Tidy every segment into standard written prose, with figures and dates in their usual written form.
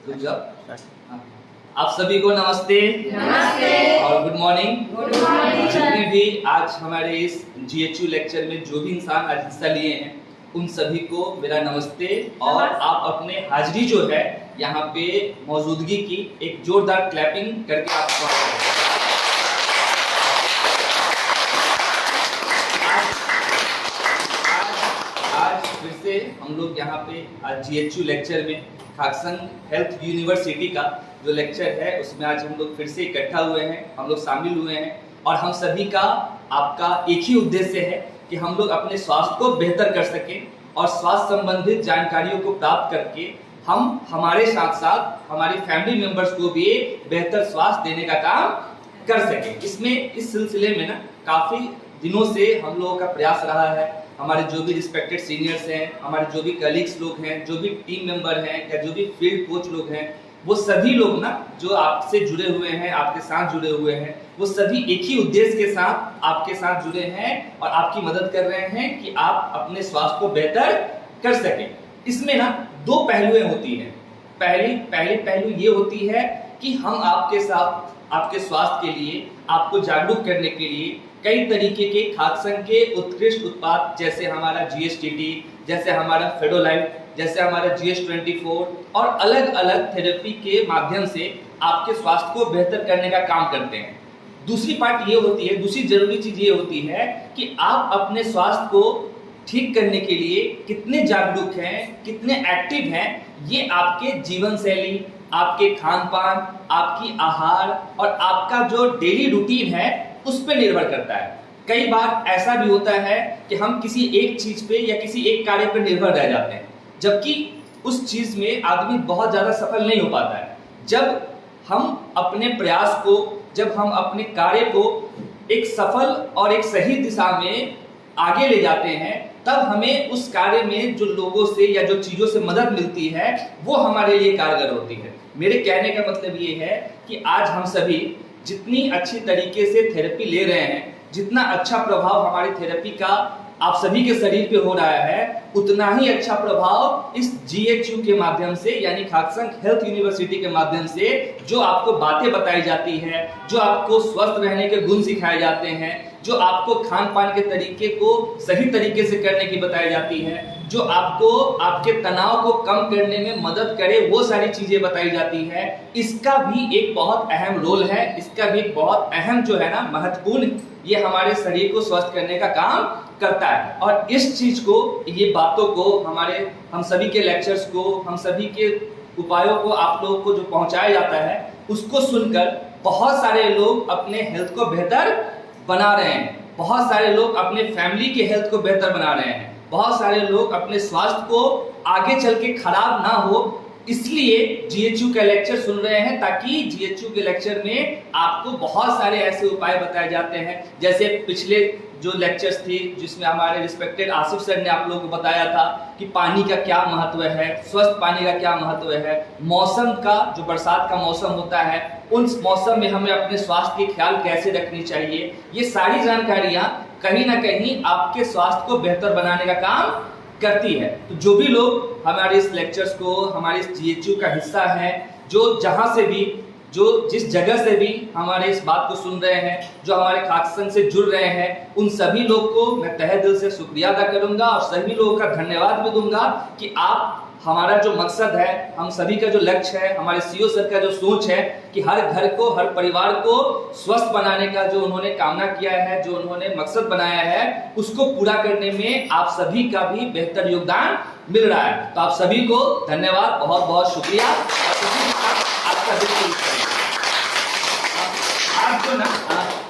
रुक जाओ। आप सभी को नमस्ते। नमस्ते और गुड मॉर्निंग। Good morning. जितने भी आज हमारे इस GHU लेक्चर में जो भी इंसान आज हिस्सा लिए हैं उन सभी को मेरा नमस्ते। और आप अपने हाजिरी जो है यहाँ पे मौजूदगी की एक जोरदार क्लैपिंग करके आप आज फिर से हम लोग यहाँ पे आज GHU लेक्चर में खाकसंग हेल्थ यूनिवर्सिटी का जो लेक्चर है उसमें आज हम लोग फिर से इकट्ठा हुए हैं, हम लोग शामिल हुए हैं। और हम सभी का आपका एक ही उद्देश्य है कि हम लोग अपने स्वास्थ्य को बेहतर कर सकें और स्वास्थ्य संबंधित जानकारियों को प्राप्त करके हम हमारे साथ साथ हमारी फैमिली मेंबर्स को भी बेहतर स्वास्थ्य देने का काम कर सकें। इसमें इस सिलसिले में ना काफी दिनों से हम लोगों का प्रयास रहा है। हमारे जो भी रिस्पेक्टेड सीनियर्स हैं, हमारे जो भी कलीग्स लोग हैं, जो भी टीम मेंबर हैं या जो भी फील्ड कोच लोग हैं, वो सभी लोग ना जो आपसे जुड़े हुए हैं, आपके साथ जुड़े हुए हैं, वो सभी एक ही उद्देश्य के साथ आपके साथ जुड़े हैं और आपकी मदद कर रहे हैं कि आप अपने स्वास्थ्य को बेहतर कर सकें। इसमें ना दो पहलुएं होती हैं। पहली पहलू ये होती है कि हम आपके साथ आपके स्वास्थ्य के लिए आपको जागरूक करने के लिए कई तरीके के खाकसंग के उत्कृष्ट उत्पाद जैसे हमारा GSTT, जैसे हमारा फेडोलाइट, जैसे हमारा GS24 और अलग अलग थेरेपी के माध्यम से आपके स्वास्थ्य को बेहतर करने का काम करते हैं। दूसरी पार्ट ये होती है, दूसरी जरूरी चीज ये होती है कि आप अपने स्वास्थ्य को ठीक करने के लिए कितने जागरूक हैं, कितने एक्टिव हैं, ये आपके जीवन शैली, आपके खान पान, आपकी आहार और आपका जो डेली रूटीन है उस पर निर्भर करता है। कई बार ऐसा भी होता है कि हम किसी एक चीज पे या किसी एक कार्य पर निर्भर रह जाते हैं, जबकि उस चीज में आदमी बहुत ज्यादा सफल नहीं हो पाता है। जब हम अपने प्रयास को, जब हम अपने कार्य को एक सफल और एक सही दिशा में आगे ले जाते हैं, तब हमें उस कार्य में जो लोगों से या जो चीजों से मदद मिलती है वो हमारे लिए कारगर होती है। मेरे कहने का मतलब ये है कि आज हम सभी जितनी अच्छी तरीके से थेरेपी ले रहे हैं, जितना अच्छा प्रभाव हमारी थेरेपी का आप सभी के शरीर पे हो रहा है, उतना ही अच्छा प्रभाव इस GHU के माध्यम से यानी खाकसंग हेल्थ यूनिवर्सिटी के माध्यम से जो आपको बातें बताई जाती है, जो आपको स्वस्थ रहने के गुण सिखाए जाते हैं, जो आपको खान पान के तरीके को सही तरीके से करने की बताई जाती है, जो आपको आपके तनाव को कम करने में मदद करे, वो सारी चीजें बताई जाती है। इसका भी एक बहुत अहम रोल है, इसका भी एक बहुत अहम जो है ना महत्वपूर्ण, ये हमारे शरीर को स्वस्थ करने का काम करता है। और इस चीज को, ये बातों को हम सभी के लेक्चर्स को, हम सभी के उपायों को आप लोगों को जो पहुंचाया जाता है, उसको सुनकर बहुत सारे लोग अपने हेल्थ को बेहतर बना रहे हैं, बहुत सारे लोग अपने फैमिली के हेल्थ को बेहतर बना रहे हैं, बहुत सारे लोग अपने स्वास्थ्य को आगे चल के खराब ना हो इसलिए GHU का लेक्चर सुन रहे हैं, ताकि GHU के लेक्चर में आपको बहुत सारे ऐसे उपाय बताए जाते हैं। जैसे पिछले जो लेक्चर्स थी जिसमें हमारे रिस्पेक्टेड आसिफ सर ने आप लोगों को बताया था कि पानी का क्या महत्व है, स्वस्थ पानी का क्या महत्व है, मौसम का, जो बरसात का मौसम होता है, उस मौसम में हमें अपने स्वास्थ्य की ख्याल कैसे रखनी चाहिए, ये सारी जानकारियां कहीं ना कहीं आपके स्वास्थ्य को बेहतर बनाने का काम करती है। तो जो भी लोग हमारे इस लेक्चर्स को, हमारे इस GHU का हिस्सा है, जो जहां से भी, जो जिस जगह से भी हमारे इस बात को सुन रहे हैं, जो हमारे खाकसंग से जुड़ रहे हैं, उन सभी लोग को मैं तहे दिल से शुक्रिया अदा करूंगा और सभी लोगों का धन्यवाद भी दूंगा कि आप, हमारा जो मकसद है, हम सभी का जो लक्ष्य है, हमारे CEO सर का जो सोच है कि हर घर को, हर परिवार को स्वस्थ बनाने का जो उन्होंने कामना किया है, जो उन्होंने मकसद बनाया है, उसको पूरा करने में आप सभी का भी बेहतर योगदान मिल रहा है। तो आप सभी को धन्यवाद, बहुत बहुत शुक्रिया। आपका आज जो ना,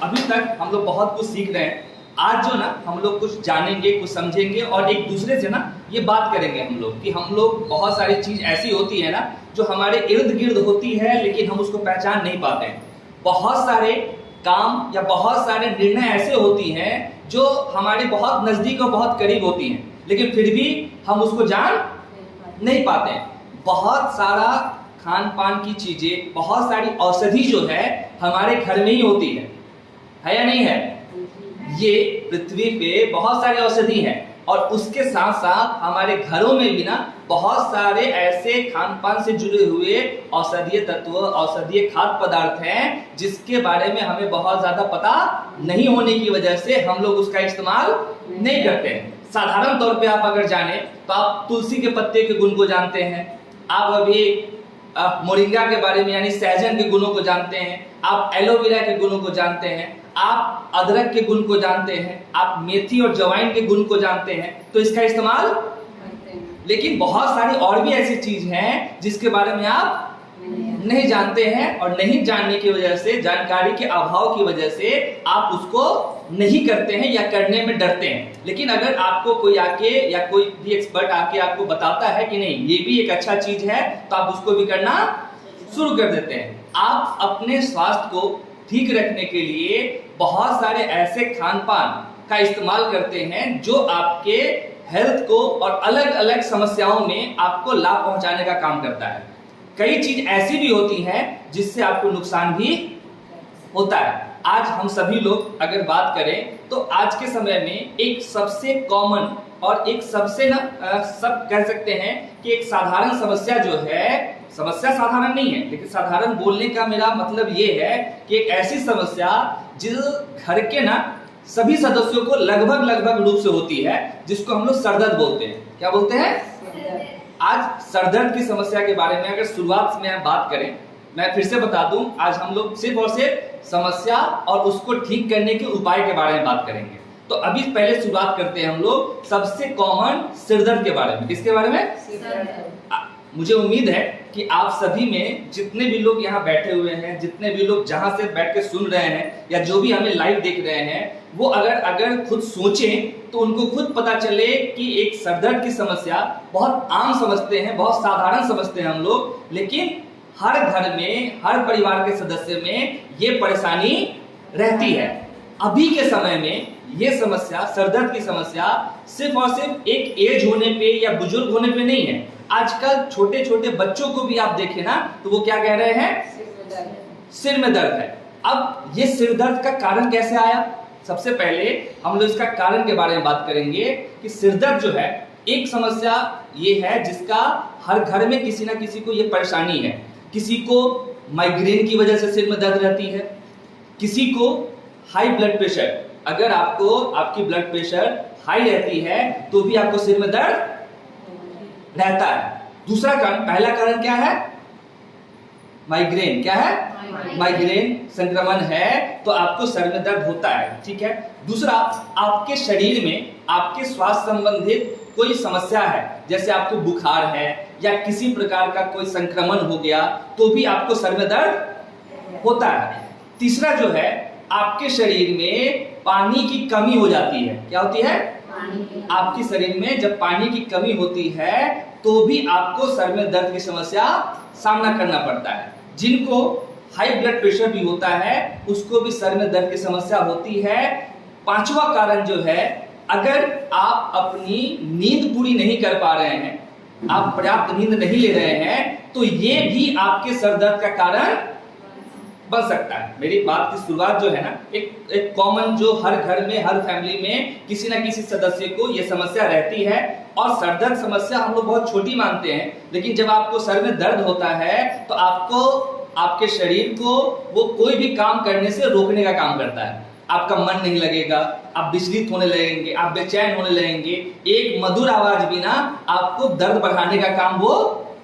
अभी तक हम लोग बहुत कुछ सीख रहे हैं, आज जो ना हम लोग कुछ जानेंगे, कुछ समझेंगे और एक दूसरे से ना ये बात करेंगे हम लोग कि हम लोग, बहुत सारी चीज ऐसी होती है ना जो हमारे इर्द गिर्द होती है लेकिन हम उसको पहचान नहीं पाते हैं। बहुत सारे काम या बहुत सारे निर्णय ऐसे होती हैं जो हमारे बहुत नजदीक और बहुत करीब होती हैं, लेकिन फिर भी हम उसको जान नहीं पाते हैं। बहुत सारा खान पान की चीजें, बहुत सारी औषधि जो है हमारे घर में ही होती है या नहीं है? ये पृथ्वी पे बहुत सारी औषधि हैं और उसके साथ साथ हमारे घरों में भी ना बहुत सारे ऐसे खान पान से जुड़े हुए औषधीय तत्व, औषधीय खाद्य पदार्थ हैं जिसके बारे में हमें बहुत ज्यादा पता नहीं होने की वजह से हम लोग उसका इस्तेमाल नहीं करते हैं। साधारण तौर पे आप अगर जाने तो आप तुलसी के पत्ते के गुण को जानते हैं, आप अभी मोरिंगा के बारे में यानी सहजन के गुणों को जानते हैं, आप एलोवेरा के गुणों को जानते हैं, आप अदरक के गुण को जानते हैं, आप मेथी और जवाइन के गुण को जानते हैं, तो इसका इस्तेमाल। लेकिन बहुत सारी और भी ऐसी चीज हैं जिसके बारे में आप नहीं जानते हैं और नहीं जानने की वजह से, जानकारी के अभाव की वजह से आप उसको नहीं करते हैं या करने में डरते हैं। लेकिन अगर आपको कोई आके या कोई भी एक्सपर्ट आके आपको बताता है कि नहीं ये भी एक अच्छा चीज है, तो आप उसको भी करना शुरू कर देते हैं। आप अपने स्वास्थ्य को ठीक रखने के लिए बहुत सारे ऐसे खान पान का इस्तेमाल करते हैं जो आपके हेल्थ को और अलग अलग समस्याओं में आपको लाभ पहुंचाने का काम करता है। कई चीज ऐसी भी होती हैं जिससे आपको नुकसान भी होता है। आज हम सभी लोग अगर बात करें तो आज के समय में एक सबसे कॉमन और एक सबसे सब कह सकते हैं कि एक साधारण समस्या जो है, समस्या साधारण नहीं है लेकिन साधारण बोलने का मेरा मतलब ये है कि एक ऐसी समस्या जिस घर के सभी सदस्यों को लगभग रूप से होती है, जिसको हम लोग सरदर्द बोलते हैं। क्या बोलते हैं? आज सरदर्द की समस्या के बारे में अगर शुरुआत में हम बात करें, मैं फिर से बता दूं, आज हम लोग सिर्फ और सिर्फ समस्या और उसको ठीक करने के उपाय के बारे में बात करेंगे। तो अभी पहले शुरुआत करते हैं हम लोग सबसे कॉमन सिरदर्द के बारे में। किसके बारे में? मुझे उम्मीद है कि आप सभी में जितने भी लोग यहाँ बैठे हुए हैं, जितने भी लोग जहां से बैठ के सुन रहे हैं या जो भी हमें लाइव देख रहे हैं, वो अगर खुद सोचें तो उनको खुद पता चले कि एक सरदर्द की समस्या बहुत आम समझते हैं, बहुत साधारण समझते हैं हम लोग, लेकिन हर घर में, हर परिवार के सदस्य में ये परेशानी रहती है। अभी के समय में ये समस्या, सरदर्द की समस्या सिर्फ और सिर्फ एक एज होने पे या बुजुर्ग होने पे नहीं है। आजकल छोटे छोटे बच्चों को भी आप देखें तो वो क्या कह रहे हैं? सिर में दर्द है। अब ये सिर दर्द का कारण कैसे आया? सबसे पहले हम लोग इसका कारण के बारे में बात करेंगे कि सिर दर्द जो है एक समस्या ये है जिसका हर घर में किसी ना किसी को ये परेशानी है। किसी को माइग्रेन की वजह से सिर में दर्द रहती है, किसी को हाई ब्लड प्रेशर, अगर आपकी ब्लड प्रेशर हाई रहती है तो भी आपको सिर में दर्द रहता है। दूसरा कारण, पहला कारण क्या है? माइग्रेन। क्या है? माइग्रेन संक्रमण है तो आपको सर में दर्द होता है, ठीक है। दूसरा, आपके शरीर में आपके स्वास्थ्य संबंधित कोई समस्या है, जैसे आपको बुखार है या किसी प्रकार का कोई संक्रमण हो गया तो भी आपको सर में दर्द होता है। तीसरा जो है, आपके शरीर में पानी की कमी हो जाती है। क्या होती है? आपके शरीर में जब पानी की कमी होती है तो भी आपको सर में दर्द की समस्या सामना करना पड़ता है। जिनको हाई ब्लड प्रेशर भी होता है उसको भी सर में दर्द की समस्या होती है। पांचवा कारण जो है, अगर आप अपनी नींद पूरी नहीं कर पा रहे हैं, आप पर्याप्त नींद नहीं ले रहे हैं, तो ये भी आपके सर दर्द का कारण बन सकता है। मेरी बात की शुरुआत जो है एक कॉमन, जो हर घर में, हर फैमिली में किसी ना किसी सदस्य को ये समस्या रहती है। और सर दर्द समस्या हम लोग बहुत छोटी मानते हैं, लेकिन जब आपको सर में दर्द होता है तो आपको, आपके शरीर को वो कोई भी काम करने से रोकने का काम करता है। आपका मन नहीं लगेगा, आप विचलित होने लगेंगे, आप बेचैन होने लगेंगे। एक मधुर आवाज भी आपको दर्द बढ़ाने का काम वो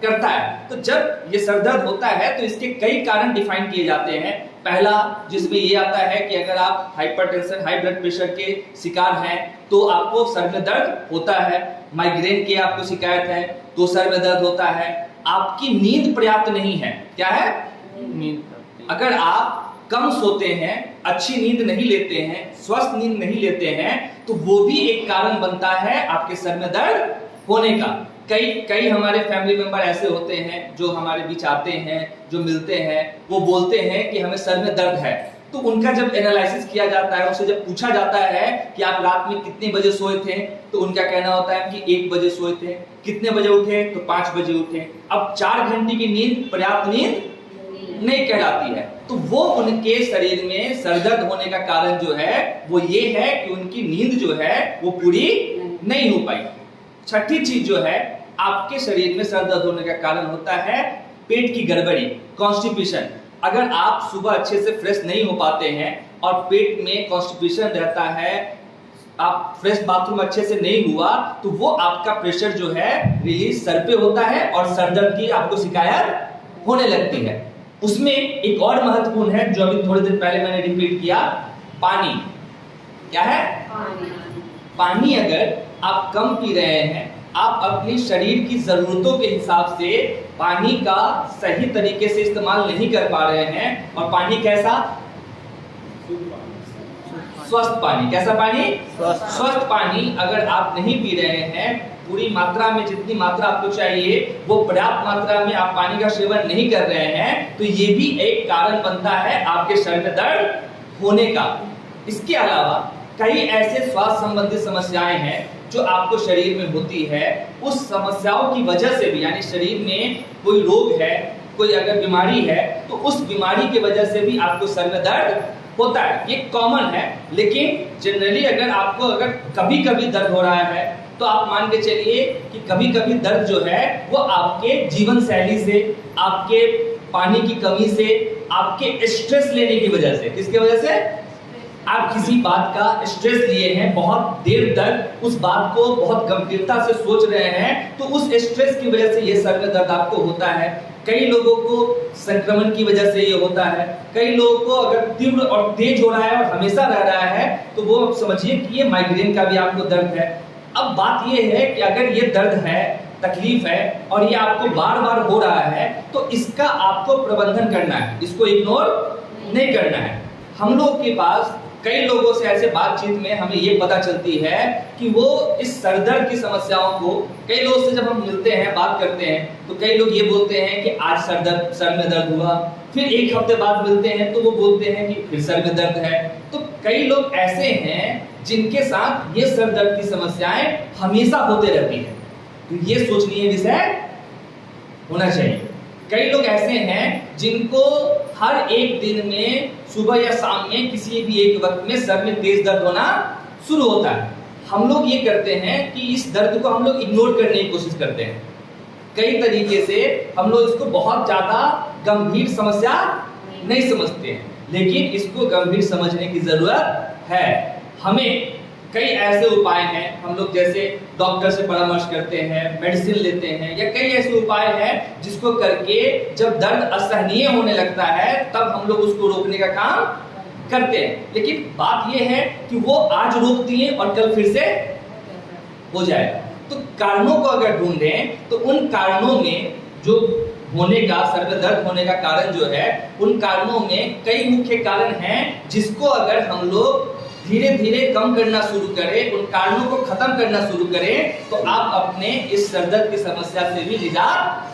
करता है। तो जब ये सर दर्द होता है तो इसके कई कारण डिफाइन किए जाते हैं। पहला जिसमें ये आता है कि अगर आप हाइपरटेंशन, हाई ब्लड प्रेशर के शिकार हैं तो आपको सर में दर्द होता है। माइग्रेन की आपको शिकायत है तो सर में दर्द होता है। आपकी नींद पर्याप्त नहीं है। क्या है? नींद। अगर आप कम सोते हैं, अच्छी नींद नहीं लेते हैं, स्वस्थ नींद नहीं लेते हैं, तो वो भी एक कारण बनता है आपके सर में दर्द होने का। कई हमारे फैमिली मेंबर ऐसे होते हैं जो हमारे बीच आते हैं, जो मिलते हैं, वो बोलते हैं कि हमें सर में दर्द है। तो उनका जब एनालिसिस किया जाता है, उनसे जब पूछा जाता है कि आप रात में कितने बजे सोए थे, तो उनका कहना होता है कि 1 बजे सोए थे। कितने बजे उठे? तो 5 बजे उठे। अब 4 घंटे की नींद पर्याप्त नींद नहीं कहलाती है। तो वो उनके शरीर में सर दर्द होने का कारण जो है वो ये है कि उनकी नींद जो है वो पूरी नहीं हो पाई। छठी चीज जो है, आपके शरीर में सर दर्द होने का कारण होता है पेट की गड़बड़ी, कॉन्स्टिपेशन। अगर आप सुबह अच्छे से फ्रेश नहीं हो पाते हैं और पेट में कॉन्स्टिपेशन रहता है, आप फ्रेश बाथरूम अच्छे से नहीं हुआ, तो वो आपका प्रेशर जो है रिलीज सर पे होता है और सर दर्द की आपको शिकायत होने लगती है। उसमें एक और महत्वपूर्ण है जो अभी थोड़ी देर पहले मैंने रिपीट किया, पानी। क्या है? पानी अगर आप कम पी रहे हैं, आप अपने शरीर की जरूरतों के हिसाब से पानी का सही तरीके से इस्तेमाल नहीं कर पा रहे हैं, और पानी कैसा? स्वस्थ पानी। कैसा पानी? स्वस्थ पानी अगर आप नहीं पी रहे हैं, पूरी मात्रा में जितनी मात्रा आपको चाहिए वो पर्याप्त मात्रा में आप पानी का सेवन नहीं कर रहे हैं, तो ये भी एक कारण बनता है आपके शरीर में दर्द होने का। इसके अलावा कई ऐसे स्वास्थ्य संबंधी समस्याएं हैं जो आपको शरीर में होती है, उस समस्याओं की वजह से भी, यानी शरीर में कोई रोग है, कोई अगर बीमारी है, तो उस बीमारी की वजह से भी आपको सर में दर्द होता है। ये कॉमन है, लेकिन जनरली अगर आपको अगर कभी कभी दर्द हो रहा है, तो आप मान के चलिए कि कभी कभी दर्द जो है वो आपके जीवन शैली से, आपके पानी की कमी से, आपके स्ट्रेस लेने की वजह से। किसकी वजह से? आप किसी बात का स्ट्रेस लिए हैं, बहुत देर तक उस बात को बहुत गंभीरता से सोच रहे हैं, तो उस स्ट्रेस की वजह से ये सर में दर्द आपको होता है। कई लोगों को संक्रमण की वजह से ये होता है, कई लोगों को अगर तीव्र और तेज हो रहा है और हमेशा रह रहा है, तो वो समझिए कि ये माइग्रेन का भी आपको दर्द है। अब बात ये है कि अगर ये दर्द है, तकलीफ है और ये आपको बार बार हो रहा है, तो इसका आपको प्रबंधन करना है, इसको इग्नोर नहीं करना है। हम लोग के पास कई लोगों से ऐसे बातचीत में हमें ये पता चलती है कि वो इस सर दर्द की समस्याओं को, कई लोगों से जब हम मिलते हैं, बात करते हैं, तो कई लोग ये बोलते हैं कि आज सर में दर्द हुआ, फिर एक हफ्ते बाद मिलते हैं तो वो बोलते हैं कि फिर सर में दर्द है। तो कई लोग ऐसे हैं जिनके साथ ये सर दर्द की समस्याएं हमेशा होते रहती है, तो ये सोचनीय विषय होना चाहिए। कई लोग ऐसे हैं जिनको हर एक दिन में सुबह या शाम में किसी भी एक वक्त में सर में तेज दर्द होना शुरू होता है। हम लोग ये करते हैं कि इस दर्द को हम लोग इग्नोर करने की कोशिश करते हैं, कई तरीके से हम लोग इसको बहुत ज्यादा गंभीर समस्या नहीं समझते हैं, लेकिन इसको गंभीर समझने की जरूरत है। हमें कई ऐसे उपाय हैं, हम लोग जैसे डॉक्टर से परामर्श करते हैं, मेडिसिन लेते हैं, या कई ऐसे उपाय हैं जिसको करके जब दर्द असहनीय होने लगता है तब हम लोग उसको रोकने का काम करते हैं। लेकिन बात यह है कि वो आज रोक दिए और कल फिर से हो जाएगा। तो कारणों को अगर ढूंढें तो उन कारणों में जो होने का, सर में दर्द होने का कारण जो है, उन कारणों में कई मुख्य कारण हैं जिसको अगर हम लोग धीरे धीरे कम करना शुरू करें, उन कारणों को खत्म करना शुरू करें, तो आप अपने इस सर दर्द की समस्या से भी निजात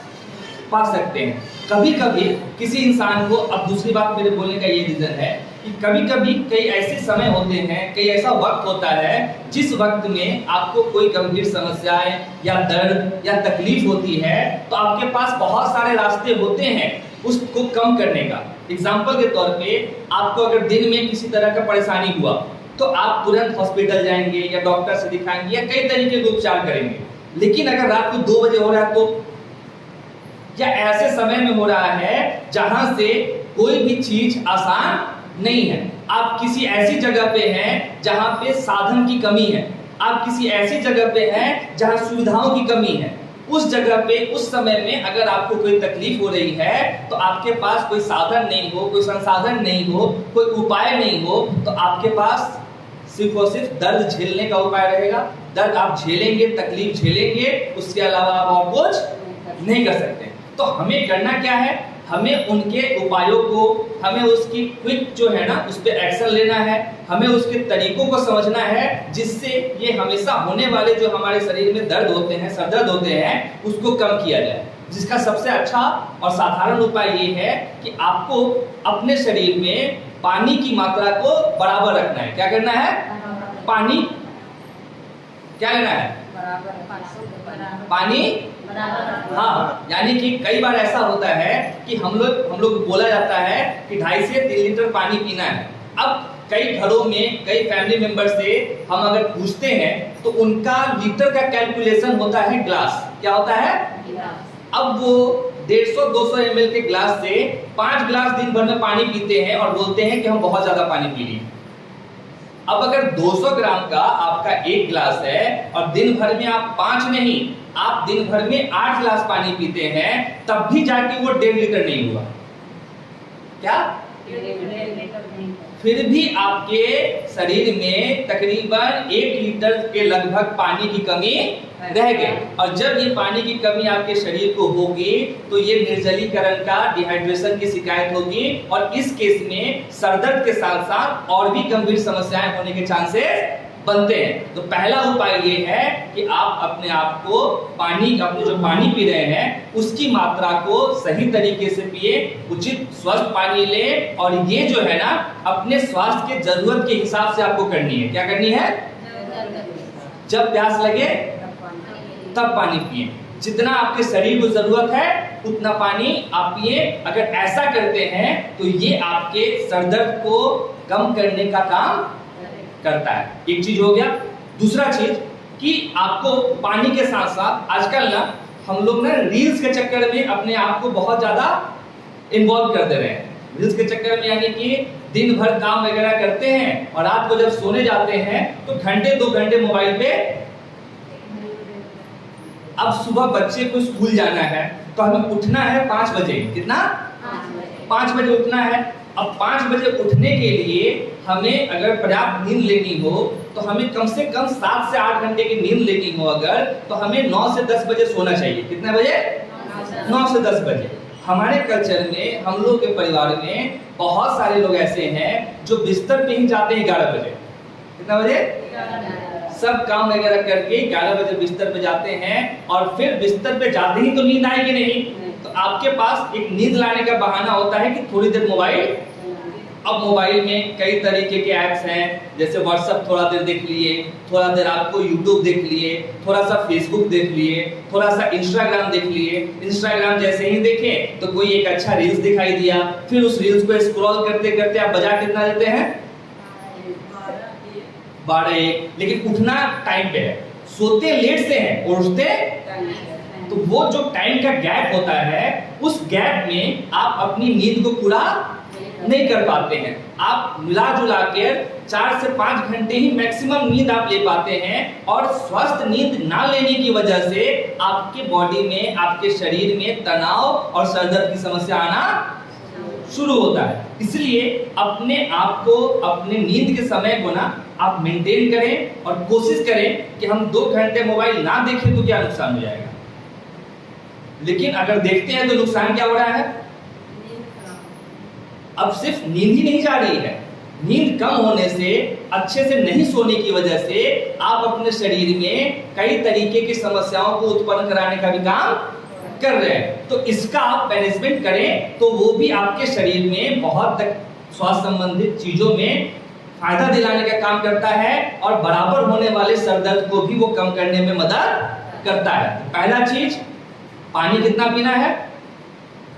पा सकते हैं। कभी कभी किसी इंसान को, अब दूसरी बात मेरे बोलने का ये रीजन है कि कभी कभी कई ऐसे समय होते हैं, कई ऐसा वक्त होता है जिस वक्त में आपको कोई गंभीर समस्याएं या दर्द या तकलीफ होती है, तो आपके पास बहुत सारे रास्ते होते हैं उसको कम करने का। एग्जाम्पल के तौर पे आपको अगर दिन में किसी तरह का परेशानी हुआ तो आप तुरंत हॉस्पिटल जाएंगे या डॉक्टर से दिखाएंगे या कई तरीके के उपचार करेंगे। लेकिन अगर रात को 2 बजे हो रहा है तो, या ऐसे समय में हो रहा है जहां से कोई भी चीज आसान नहीं है, आप किसी ऐसी जगह पे हैं जहां पे साधन की कमी है, आप किसी ऐसी जगह पे हैं जहां सुविधाओं की कमी है, उस जगह पे उस समय में अगर आपको कोई तकलीफ हो रही है तो आपके पास कोई साधन नहीं हो, कोई संसाधन नहीं हो, कोई उपाय नहीं हो, तो आपके पास सिर्फ और सिर्फ दर्द झेलने का उपाय रहेगा। दर्द आप झेलेंगे, तकलीफ झेलेंगे, उसके अलावा आप और कुछ नहीं कर सकते। तो हमें करना क्या है? हमें उनके उपायों को, हमें उसकी क्विक जो है ना उस पर एक्शन लेना है, हमें उसके तरीकों को समझना है जिससे ये हमेशा होने वाले जो हमारे शरीर में दर्द होते हैं, सर दर्द होते हैं, उसको कम किया जाए। जिसका सबसे अच्छा और साधारण उपाय ये है कि आपको अपने शरीर में पानी की मात्रा को बराबर रखना है। क्या करना है? पानी क्या लेना है? पानी। हाँ, यानी कि कई बार ऐसा होता है कि हम लोग बोला जाता है कि 2.5 से 3 लीटर पानी पीना है। अब कई घरों में कई फैमिली मेंबर से हम अगर पूछते हैं तो उनका लीटर का कैलकुलेशन होता है ग्लास। क्या होता है? अब वो 150-200 ml के ग्लास से 5 ग्लास दिन भर में पानी पीते हैं और बोलते हैं कि हम बहुत ज्यादा पानी पी लिए। अब अगर 200 ग्राम का आपका एक ग्लास है और दिन भर में आप 5 नहीं, आप दिन भर में 8 ग्लास पानी पीते हैं, तब भी जाके वो 1.5 लीटर नहीं हुआ। क्या? फिर भी आपके शरीर में तकरीबन 1 लीटर के लगभग पानी की कमी रह गई। और जब ये पानी की कमी आपके शरीर को होगी तो ये निर्जलीकरण का, डिहाइड्रेशन की शिकायत होगी और इस केस में सरदर्द के साथ साथ और भी गंभीर समस्याएं होने के चांसेस बनते हैं। तो पहला उपाय ये है कि आप अपने आप को पानी, अपने जो पानी पी रहे हैं उसकी मात्रा को सही तरीके से पिए, उचित स्वस्थ पानी ले और ये जो है ना अपने स्वास्थ्य के जरूरत के हिसाब से आपको करनी है। क्या करनी है? जब प्यास लगे तब पानी पिए, जितना आपके शरीर को जरूरत है उतना पानी आप पिए। अगर ऐसा करते हैं तो ये आपके सरदर्द को कम करने का काम करता है। एक चीज हो गया। दूसरा चीज कि आपको पानी के साथ साथ आजकल ना हम लोग ना रील्स के चक्कर में अपने आप को बहुत ज्यादा इन्वॉल्व कर दे रहे हैं। रील्स के चक्कर में यानी कि दिन भर काम वगैरह करते हैं और रात को जब सोने जाते हैं तो घंटे 2 घंटे मोबाइल पे। अब सुबह बच्चे को स्कूल जाना है तो हमें उठना है 5 बजे। कितना? 5 बजे उठना है। अब 5 बजे उठने के लिए हमें अगर पर्याप्त नींद लेनी हो तो हमें कम से कम 7 से 8 घंटे की नींद लेनी हो अगर, तो हमें 9 से 10 बजे सोना चाहिए। कितने बजे? 9 से 10 बजे। हमारे कल्चर में, हम लोग के परिवार में बहुत सारे लोग ऐसे हैं जो बिस्तर पे ही जाते हैं 11 बजे। कितना बजे? सब काम वगैरह करके 11 बजे बिस्तर पे जाते हैं और फिर बिस्तर पे जाते ही तो नींद आएगी नहीं, तो आपके पास एक नींद लाने का बहाना होता है कि थोड़ी देर मोबाइल। अब मोबाइल में कई तरीके के ऐप्स हैं, जैसे व्हाट्सएप थोड़ा देर देख लिए, थोड़ा देर आपको यूट्यूब देख लिए, थोड़ा सा फेसबुक देख लिए, थोड़ा सा इंस्टाग्राम देख लिए। इंस्टाग्राम जैसे ही देखें तो कोई एक अच्छा रील्स दिखाई दिया, फिर उस रील्स को स्क्रॉल करते करते आप बजा कितना देते हैं? 12-1। लेकिन उठना टाइम पे है, सोते लेट से हैं और उठते, तो वो जो टाइम का गैप होता है उस गैप में आप अपनी नींद को पूरा नहीं कर पाते हैं। आप मिला जुला कर 4 से 5 घंटे ही मैक्सिमम नींद आप ले पाते हैं और स्वस्थ नींद ना लेने की वजह से आपके बॉडी में, आपके शरीर में तनाव और सरदर्द की समस्या आना शुरू होता है। इसलिए अपने आप को, अपने नींद के समय को ना आप मेंटेन करें और कोशिश करें कि हम 2 घंटे मोबाइल ना देखें तो क्या नुकसान हो जाएगा। लेकिन अगर देखते हैं तो नुकसान क्या हो रहा है? अब सिर्फ नींद ही नहीं जा रही है, नींद कम होने से, अच्छे से नहीं सोने की वजह से आप अपने शरीर में कई तरीके की समस्याओं को उत्पन्न कराने का भी काम कर रहे हैं। तो इसका आप मैनेजमेंट करें तो वो भी आपके शरीर में बहुत स्वास्थ्य संबंधित चीजों में फायदा दिलाने का काम करता है और बराबर होने वाले सरदर्द को भी वो कम करने में मदद करता है। पहला चीज, पानी कितना पीना है?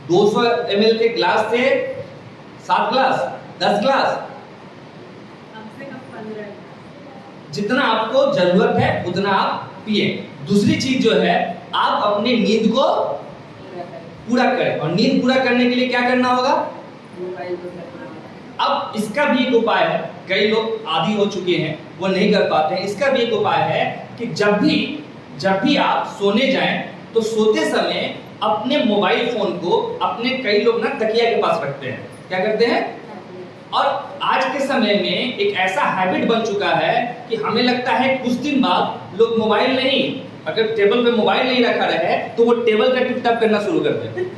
200 ml के ग्लास से 7 ग्लास, 10 ग्लास, जितना आपको जरूरत है उतना आप पिए। दूसरी चीज जो है, आप अपनी नींद को पूरा करें और नींद पूरा करने के लिए क्या करना होगा? अब इसका भी एक उपाय है, कई लोग आदी हो चुके हैं वो नहीं कर पाते हैं। इसका भी एक उपाय है कि जब भी आप सोने जाएं तो सोते समय अपने मोबाइल फोन को, अपने कई लोग ना तकिया के पास रखते हैं। क्या करते हैं? और आज के समय में एक ऐसा हैबिट बन चुका है कि हमें लगता है कुछ दिन बाद लोग मोबाइल नहीं, अगर टेबल पे मोबाइल नहीं रखा रहे तो वो टेबल का टिप टॉप करना शुरू करते हैं।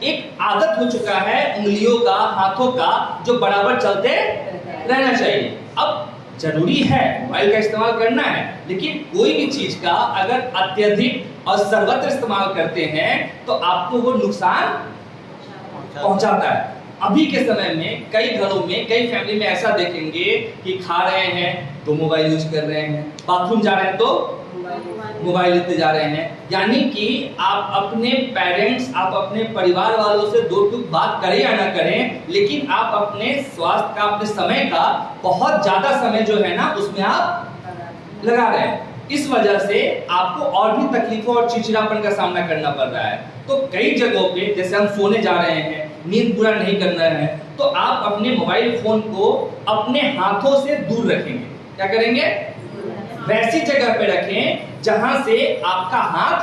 एक आदत हो चुका है उंगलियों का, हाथों का, जो बराबर चलते रहना चाहिए। अब जरूरी है मोबाइल का इस्तेमाल करना है, लेकिन कोई भी चीज का अगर अत्यधिक और सर्वत्र इस्तेमाल करते हैं तो आपको वो नुकसान पहुंचाता है। अभी के समय में कई घरों में, कई फैमिली में ऐसा देखेंगे कि खा रहे हैं तो मोबाइल यूज कर रहे हैं, बाथरूम जा रहे हैं तो मोबाइल लेते जा रहे हैं। यानी कि आप अपने पेरेंट्स, आप अपने परिवार वालों से दो टूक बात करें या ना करें, लेकिन आप अपने स्वास्थ्य का, अपने समय का बहुत ज्यादा समय जो है ना उसमें आप लगा रहे हैं। इस वजह से आपको और भी तकलीफों और चिड़चिड़ापन का सामना करना पड़ रहा है। तो कई जगहों पे जैसे हम सोने जा रहे हैं, नींद पूरा नहीं करना है, तो आप अपने मोबाइल फोन को अपने हाथों से दूर रखेंगे। क्या करेंगे? वैसी जगह पे रखें जहां से आपका हाथ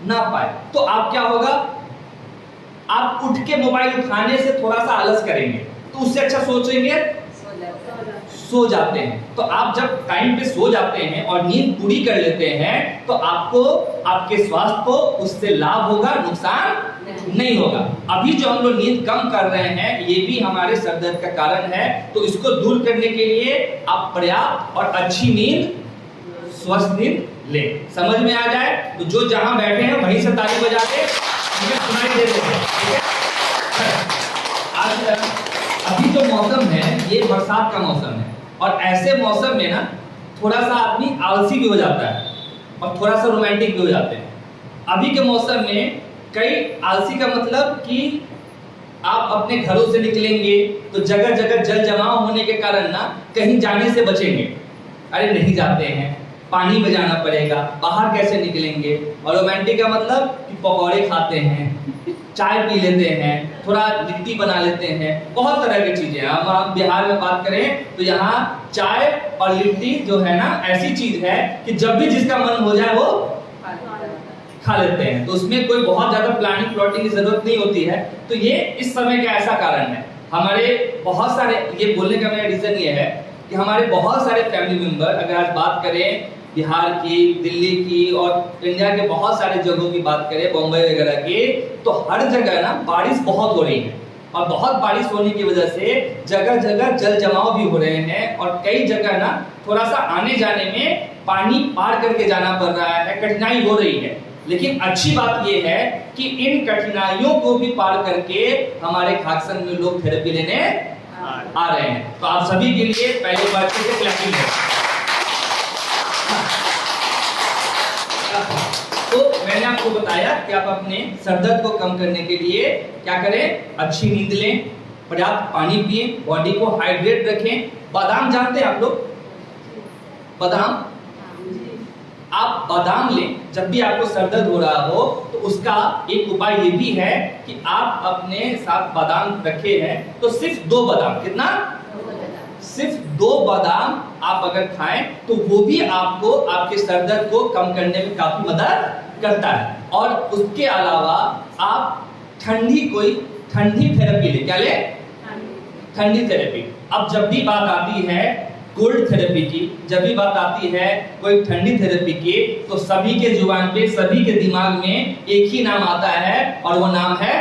ना पाए। तो आप क्या होगा, आप उठ के मोबाइल उठाने से थोड़ा सा आलस करेंगे, तो उससे अच्छा सोचेंगे सो जाते हैं। तो आप जब टाइम पे सो जाते हैं और नींद पूरी कर लेते हैं तो आपको, आपके स्वास्थ्य को उससे लाभ होगा, नुकसान नहीं होगा। अभी जो हम लोग नींद कम कर रहे हैं ये भी हमारे सर दर्द का कारण है। तो इसको दूर करने के लिए आप पर्याप्त और अच्छी नींद, स्वस्थ नींद लें। समझ में आ जाए तो जो जहां बैठे हैं वहीं से ताली बजा के मुझे सुनाई दे देते हैं, ठीक है? आज अभी जो मौसम है ये बरसात का मौसम है और ऐसे मौसम में ना थोड़ा सा आदमी आलसी भी हो जाता है और थोड़ा सा रोमांटिक भी हो जाते हैं। अभी के मौसम में कई आलसी का मतलब कि आप अपने घरों से निकलेंगे तो जगह जगह जल जमाव होने के कारण ना कहीं जाने से बचेंगे। अरे नहीं जाते हैं, पानी बजाना पड़ेगा, बाहर कैसे निकलेंगे। और रोमांटिक का मतलब कि पकौड़े खाते हैं, चाय पी लेते हैं, थोड़ा लिट्टी बना लेते हैं, बहुत तरह की चीजें। हम बिहार में बात करें तो यहाँ चाय और लिट्टी जो है ना ऐसी चीज है कि जब भी जिसका मन हो जाए वो खा लेते हैं। तो उसमें कोई बहुत ज्यादा प्लानिंग प्लॉटिंग की जरूरत नहीं होती है। तो ये इस समय का ऐसा कारण है। हमारे बहुत सारे, ये बोलने का मेरा रीजन ये है कि हमारे बहुत सारे फैमिली मेंबर, अगर आज बात करें बिहार की, दिल्ली की और इंडिया के बहुत सारे जगहों की बात करें, बॉम्बे वगैरह की, तो हर जगह ना बारिश बहुत हो रही है और बहुत बारिश होने की वजह से जगह जगह जल जमाव भी हो रहे हैं और कई जगह ना थोड़ा सा आने जाने में पानी पार करके जाना पड़ रहा है, कठिनाई हो रही है। लेकिन अच्छी बात यह है कि इन कठिनाइयों को भी पार करके हमारे खाकसंग में लोग थेरेपी लेने आ रहे हैं। तो आप सभी के लिए पहले बार से क्लैपिंग है। तो मैंने आपको बताया कि आप अपने सर दर्द को कम करने के लिए क्या करें, अच्छी नींद लें, पर्याप्त पानी पिए, बॉडी को हाइड्रेट रखें। बादाम जानते हैं आप लोग? बादाम, आप बादाम लें जब भी आपको सर दर्द हो रहा हो। तो उसका एक उपाय ये भी है कि आप अपने साथ बादाम रखे हैं तो सिर्फ 2 बादाम, कितना? सिर्फ 2 बादाम आप अगर खाएं तो वो भी आपको आपके सर दर्द को कम करने में काफी मदद करता है। और उसके अलावा आप ठंडी थेरेपी ले। क्या ले? ठंडी थेरेपी। अब जब भी बात आती है कोल्ड थेरेपी की, जब भी बात आती है कोई ठंडी थेरेपी की, तो सभी के जुबान पे, सभी के दिमाग में एक ही नाम आता है और वो नाम है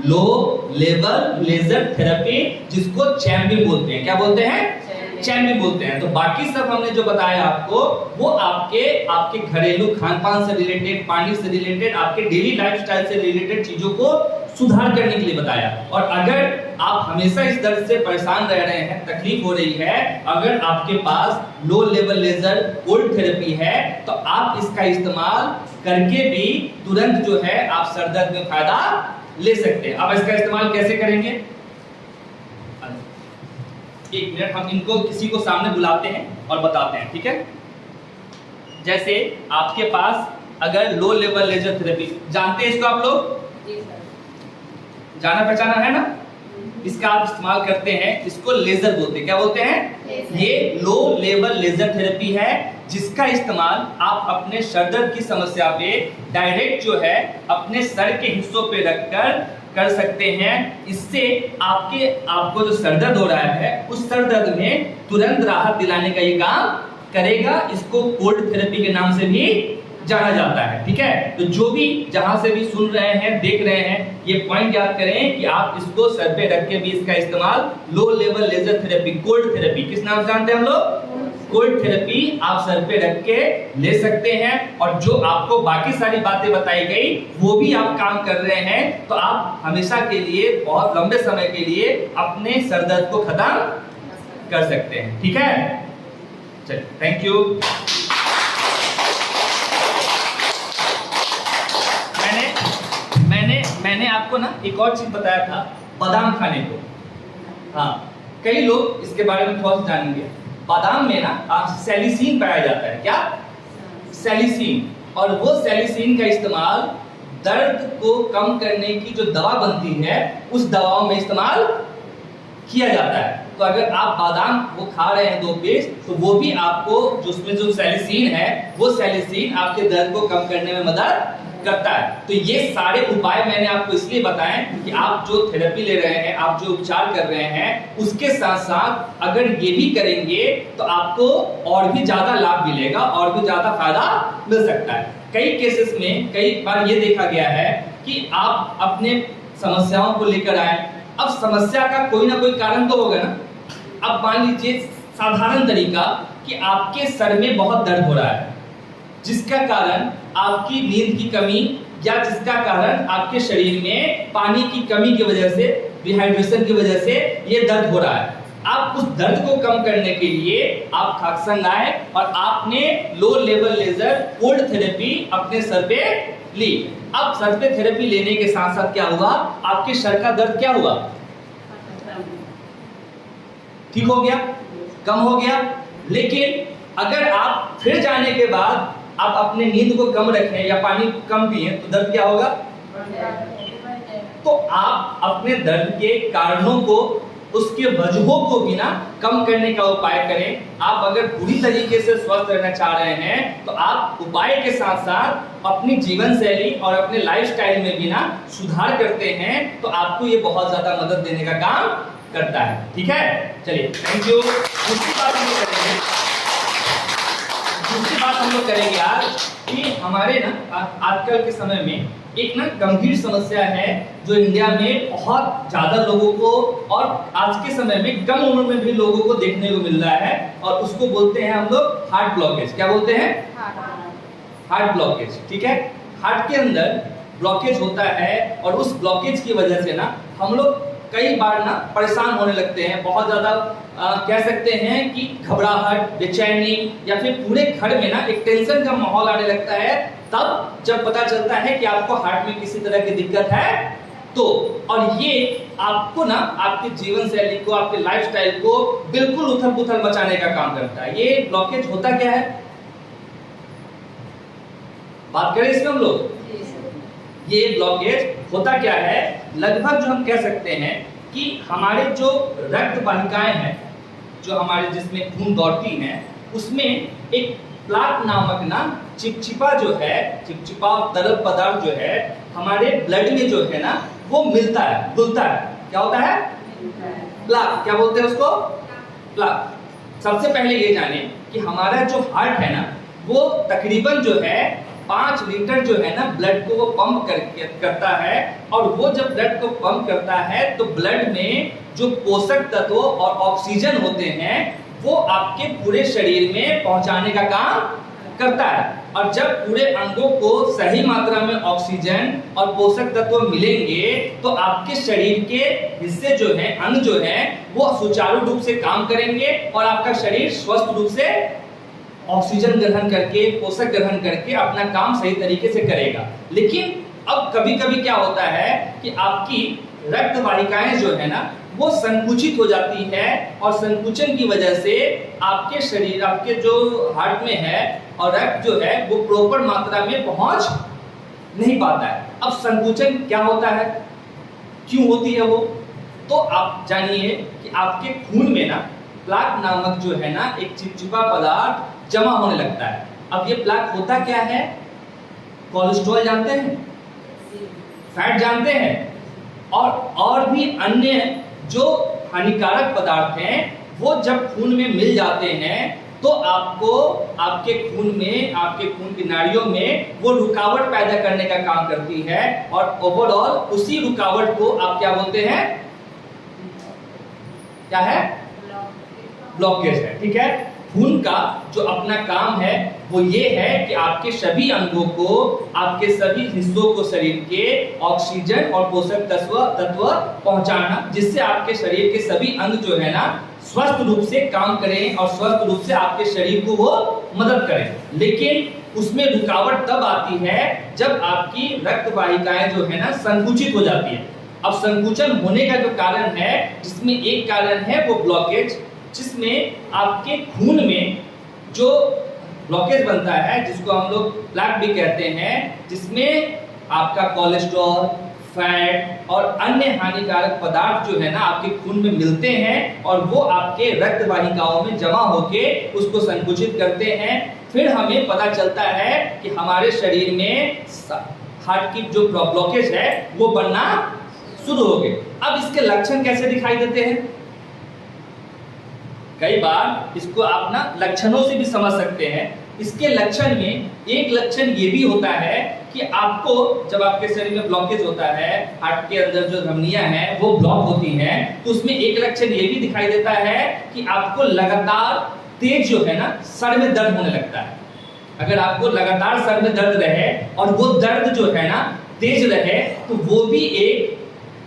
लो लेवल लेजर थेरेपी, जिसको चैम्प भी बोलते हैं। क्या बोलते हैं? चैम्प भी बोलते हैं। तो बाकी सब हमने जो बताया आपको वो आपके घरेलू खान-पान से रिलेटेड, पानी से रिलेटेड, आपके डेली लाइफस्टाइल से रिलेटेड चीजों को सुधार करने के लिए बताया। और अगर आप हमेशा इस दर्द से परेशान रह रहे हैं, तकलीफ हो रही है, अगर आपके पास low level laser cold therapy है तो आप इसका इस्तेमाल करके भी तुरंत जो है आप सर दर्द में फायदा ले सकते हैं। अब इसका इस्तेमाल कैसे करेंगे? एक मिनट, हम इनको किसी को सामने बुलाते हैं और बताते हैं, ठीक है? जैसे आपके पास अगर लो लेवल लेजर थेरेपी, जानते हैं इसको आप लोग? जाना पहचाना है ना? इसका आप इस्तेमाल करते हैं, इसको लेजर बोलते हैं। क्या बोलते हैं? ये लो लेवल लेजर थेरेपी है जिसका इस्तेमाल आप अपने सर दर्द की समस्या पे डायरेक्ट जो है अपने सर के हिस्सों पे रखकर कर सकते हैं। इससे आपको जो सर दर्द हो रहा है उस सर दर्द में तुरंत राहत दिलाने का ये काम करेगा। इसको कोल्ड थेरेपी के नाम से भी जाना जाता है, ठीक है? तो जो भी जहां से भी सुन रहे हैं, देख रहे हैं, ये पॉइंट याद करें कि आप इसको सर पे रख के भी इसका इस्तेमाल low level laser therapy, cold therapy, किस नाम से जानते हैं हम लोग? कोल्ड थेरेपी आप सर पे रख के ले सकते हैं। और जो आपको बाकी सारी बातें बताई गई वो भी आप काम कर रहे हैं तो आप हमेशा के लिए, बहुत लंबे समय के लिए अपने सर दर्द को खत्म कर सकते हैं, ठीक है? चलिए, थैंक यू। मैंने आपको ना एक और चीज बताया था, बादाम खाने को। हाँ, कई लोग इसके बारे में थोड़ा सा जानेंगे। बादाम में ना सेलिसिन पाया जाता है। क्या? सेलिसिन। और वो सेलिसिन का इस्तेमाल दर्द को कम करने की जो दवा बनती है उस दवाओं में इस्तेमाल किया जाता है। तो अगर आप बादाम वो खा रहे हैं 2 पीस, तो वो भी आपको जो उसमें जो सेलिसिन है वो सेलिसिन आपके दर्द को कम करने में मदद करता है। तो ये सारे उपाय मैंने आपको इसलिए बताए कि आप जो थेरेपी ले रहे हैं, आप जो उपचार कर रहे हैं, उसके साथ साथ अगर ये भी करेंगे तो आपको और भी ज्यादा लाभ मिलेगा और भी ज्यादा फायदा मिल सकता है। कई केसेस में कई बार ये देखा गया है कि आप अपने समस्याओं को लेकर आए, अब समस्या का कोई ना कोई कारण तो होगा ना। अब मान लीजिए साधारण तरीका कि आपके सर में बहुत दर्द हो रहा है, जिसका कारण आपकी नींद की कमी या जिसका कारण आपके शरीर में पानी की कमी की वजह से, डिहाइड्रेशन की वजह से ये दर्द हो रहा है। आप उस दर्द को कम करने के लिए आप खाकसंग आए और आपने low level laser cold therapy अपने सर पे ली। अब सर पे थेरेपी लेने के साथ साथ क्या हुआ, आपके सर का दर्द क्या हुआ, ठीक हो गया, कम हो गया। लेकिन अगर आप फिर जाने के बाद आप अपने नींद को कम रखें या पानी कम पिए तो दर्द क्या होगा। तो आप अपने दर्द के कारणों को, उसके वजहों को भी ना कम करने का उपाय करें। आप अगर पूरी तरीके से स्वस्थ रहना चाह रहे हैं तो आप उपाय के साथ साथ अपनी जीवन शैली और अपने लाइफस्टाइल में भी ना सुधार करते हैं तो आपको ये बहुत ज्यादा मदद देने का काम करता है। ठीक है, चलिए थैंक यू। दूसरी बात हम लोग करेंगे आज कि हमारे ना आजकल के समय में एक ना गंभीर समस्या है जो इंडिया में बहुत ज्यादा लोगों को और आज के समय में कम उम्र में भी लोगों को देखने को मिल रहा है, और उसको बोलते हैं हम लोग हार्ट ब्लॉकेज। क्या बोलते हैं? Heart blockage. ठीक है, हार्ट के अंदर ब्लॉकेज होता है और उस ब्लॉकेज की वजह से ना हम लोग कई बार ना परेशान होने लगते हैं, बहुत ज्यादा कह सकते हैं कि घबराहट, बेचैनी या फिर पूरे घर में ना एक टेंशन का माहौल आने लगता है। तब जब पता चलता है कि आपको हार्ट में किसी तरह की दिक्कत है तो, और ये आपको ना आपके जीवन शैली को, आपके लाइफस्टाइल को बिल्कुल उथल-पुथल मचाने का काम करता है। ये ब्लॉकेज होता क्या है, बात करें इसमें हम लोग। ये ब्लॉकेज होता क्या है, लगभग जो हम कह सकते हैं कि हमारे जो रक्त वाहिकाएं हैं, जो हमारे जिसमें खून दौड़ती हैं, उसमें एक प्लाक नामक ना चिपचिपा जो है, चिपचिपा तरल पदार्थ जो है हमारे ब्लड में जो है ना वो मिलता है, घुलता है। क्या होता है? प्लाक। क्या बोलते हैं उसको? प्लाक। सबसे पहले ये जाने कि हमारा जो हार्ट है ना वो तकरीबन जो है 5 लीटर जो है ना ब्लड को वो पंप करता है, और वो जब ब्लड को पंप करता है तो ब्लड में जो पोषक तत्व और ऑक्सीजन होते हैं वो आपके पूरे शरीर में पहुंचाने का काम करता है। और जब पूरे अंगों को सही मात्रा में ऑक्सीजन और पोषक तत्व मिलेंगे तो आपके शरीर के हिस्से जो है, अंग जो है, वो सुचारू रूप से काम करेंगे और आपका शरीर स्वस्थ रूप से ऑक्सीजन ग्रहण करके, पोषक ग्रहण करके अपना काम सही तरीके से करेगा। लेकिन अब कभी-कभी क्या होता है कि आपकी रक्त वाहिकाएं जो है ना वो संकुचित हो जाती है, और संकुचन की वजह से आपके शरीर, आपके जो हार्ट में है और रक्त जो है वो प्रॉपर मात्रा में पहुंच नहीं पाता है। अब संकुचन क्या होता है, क्यों होती है वो, तो आप जानिए कि आपके खून में ना प्लाक नामक जो है ना एक चिपचिपा पदार्थ जमा होने लगता है। अब ये प्लाक होता क्या है, कोलेस्ट्रॉल जानते हैं, फैट जानते हैं, और भी अन्य जो हानिकारक पदार्थ हैं वो जब खून में मिल जाते हैं तो आपको आपके खून में, आपके खून की नाड़ियों में वो रुकावट पैदा करने का काम करती है, और ओवरऑल उसी रुकावट को आप क्या बोलते हैं, क्या है, ब्लॉकेज है। ठीक है, खून का जो अपना काम है वो ये है कि आपके सभी अंगों को, आपके सभी हिस्सों को शरीर के ऑक्सीजन और पोषक तत्व पहुंचाना, जिससे आपके शरीर के सभी अंग जो है ना स्वस्थ रूप से काम करें और स्वस्थ रूप से आपके शरीर को वो मदद करें। लेकिन उसमें रुकावट तब आती है जब आपकी रक्त वाहिकाएं जो है ना संकुचित हो जाती है। अब संकुचन होने का जो कारण है, जिसमें एक कारण है वो ब्लॉकेज, जिसमें आपके खून में जो ब्लॉकेज बनता है जिसको हम लोग प्लेक भी कहते हैं, जिसमें आपका कोलेस्ट्रॉल, फैट और अन्य हानिकारक पदार्थ जो है ना आपके खून में मिलते हैं और वो आपके रक्त वाहिकाओं में जमा होके उसको संकुचित करते हैं। फिर हमें पता चलता है कि हमारे शरीर में हार्ट की जो ब्लॉकेज है वो बनना शुरू हो गए। अब इसके लक्षण कैसे दिखाई देते हैं? कई बार इसको आप ना लक्षणों से भी समझ सकते हैं। इसके लक्षण में एक लक्षण ये भी होता है कि आपको जब आपके शरीर में ब्लॉकेज होता है, हार्ट के अंदर जो धमनियां हैं वो ब्लॉक होती हैं, तो उसमें एक लक्षण ये भी दिखाई देता है कि आपको लगातार तेज जो है ना सर में दर्द होने लगता है। अगर आपको लगातार सर में दर्द रहे और वो दर्द जो है ना तेज रहे तो वो भी एक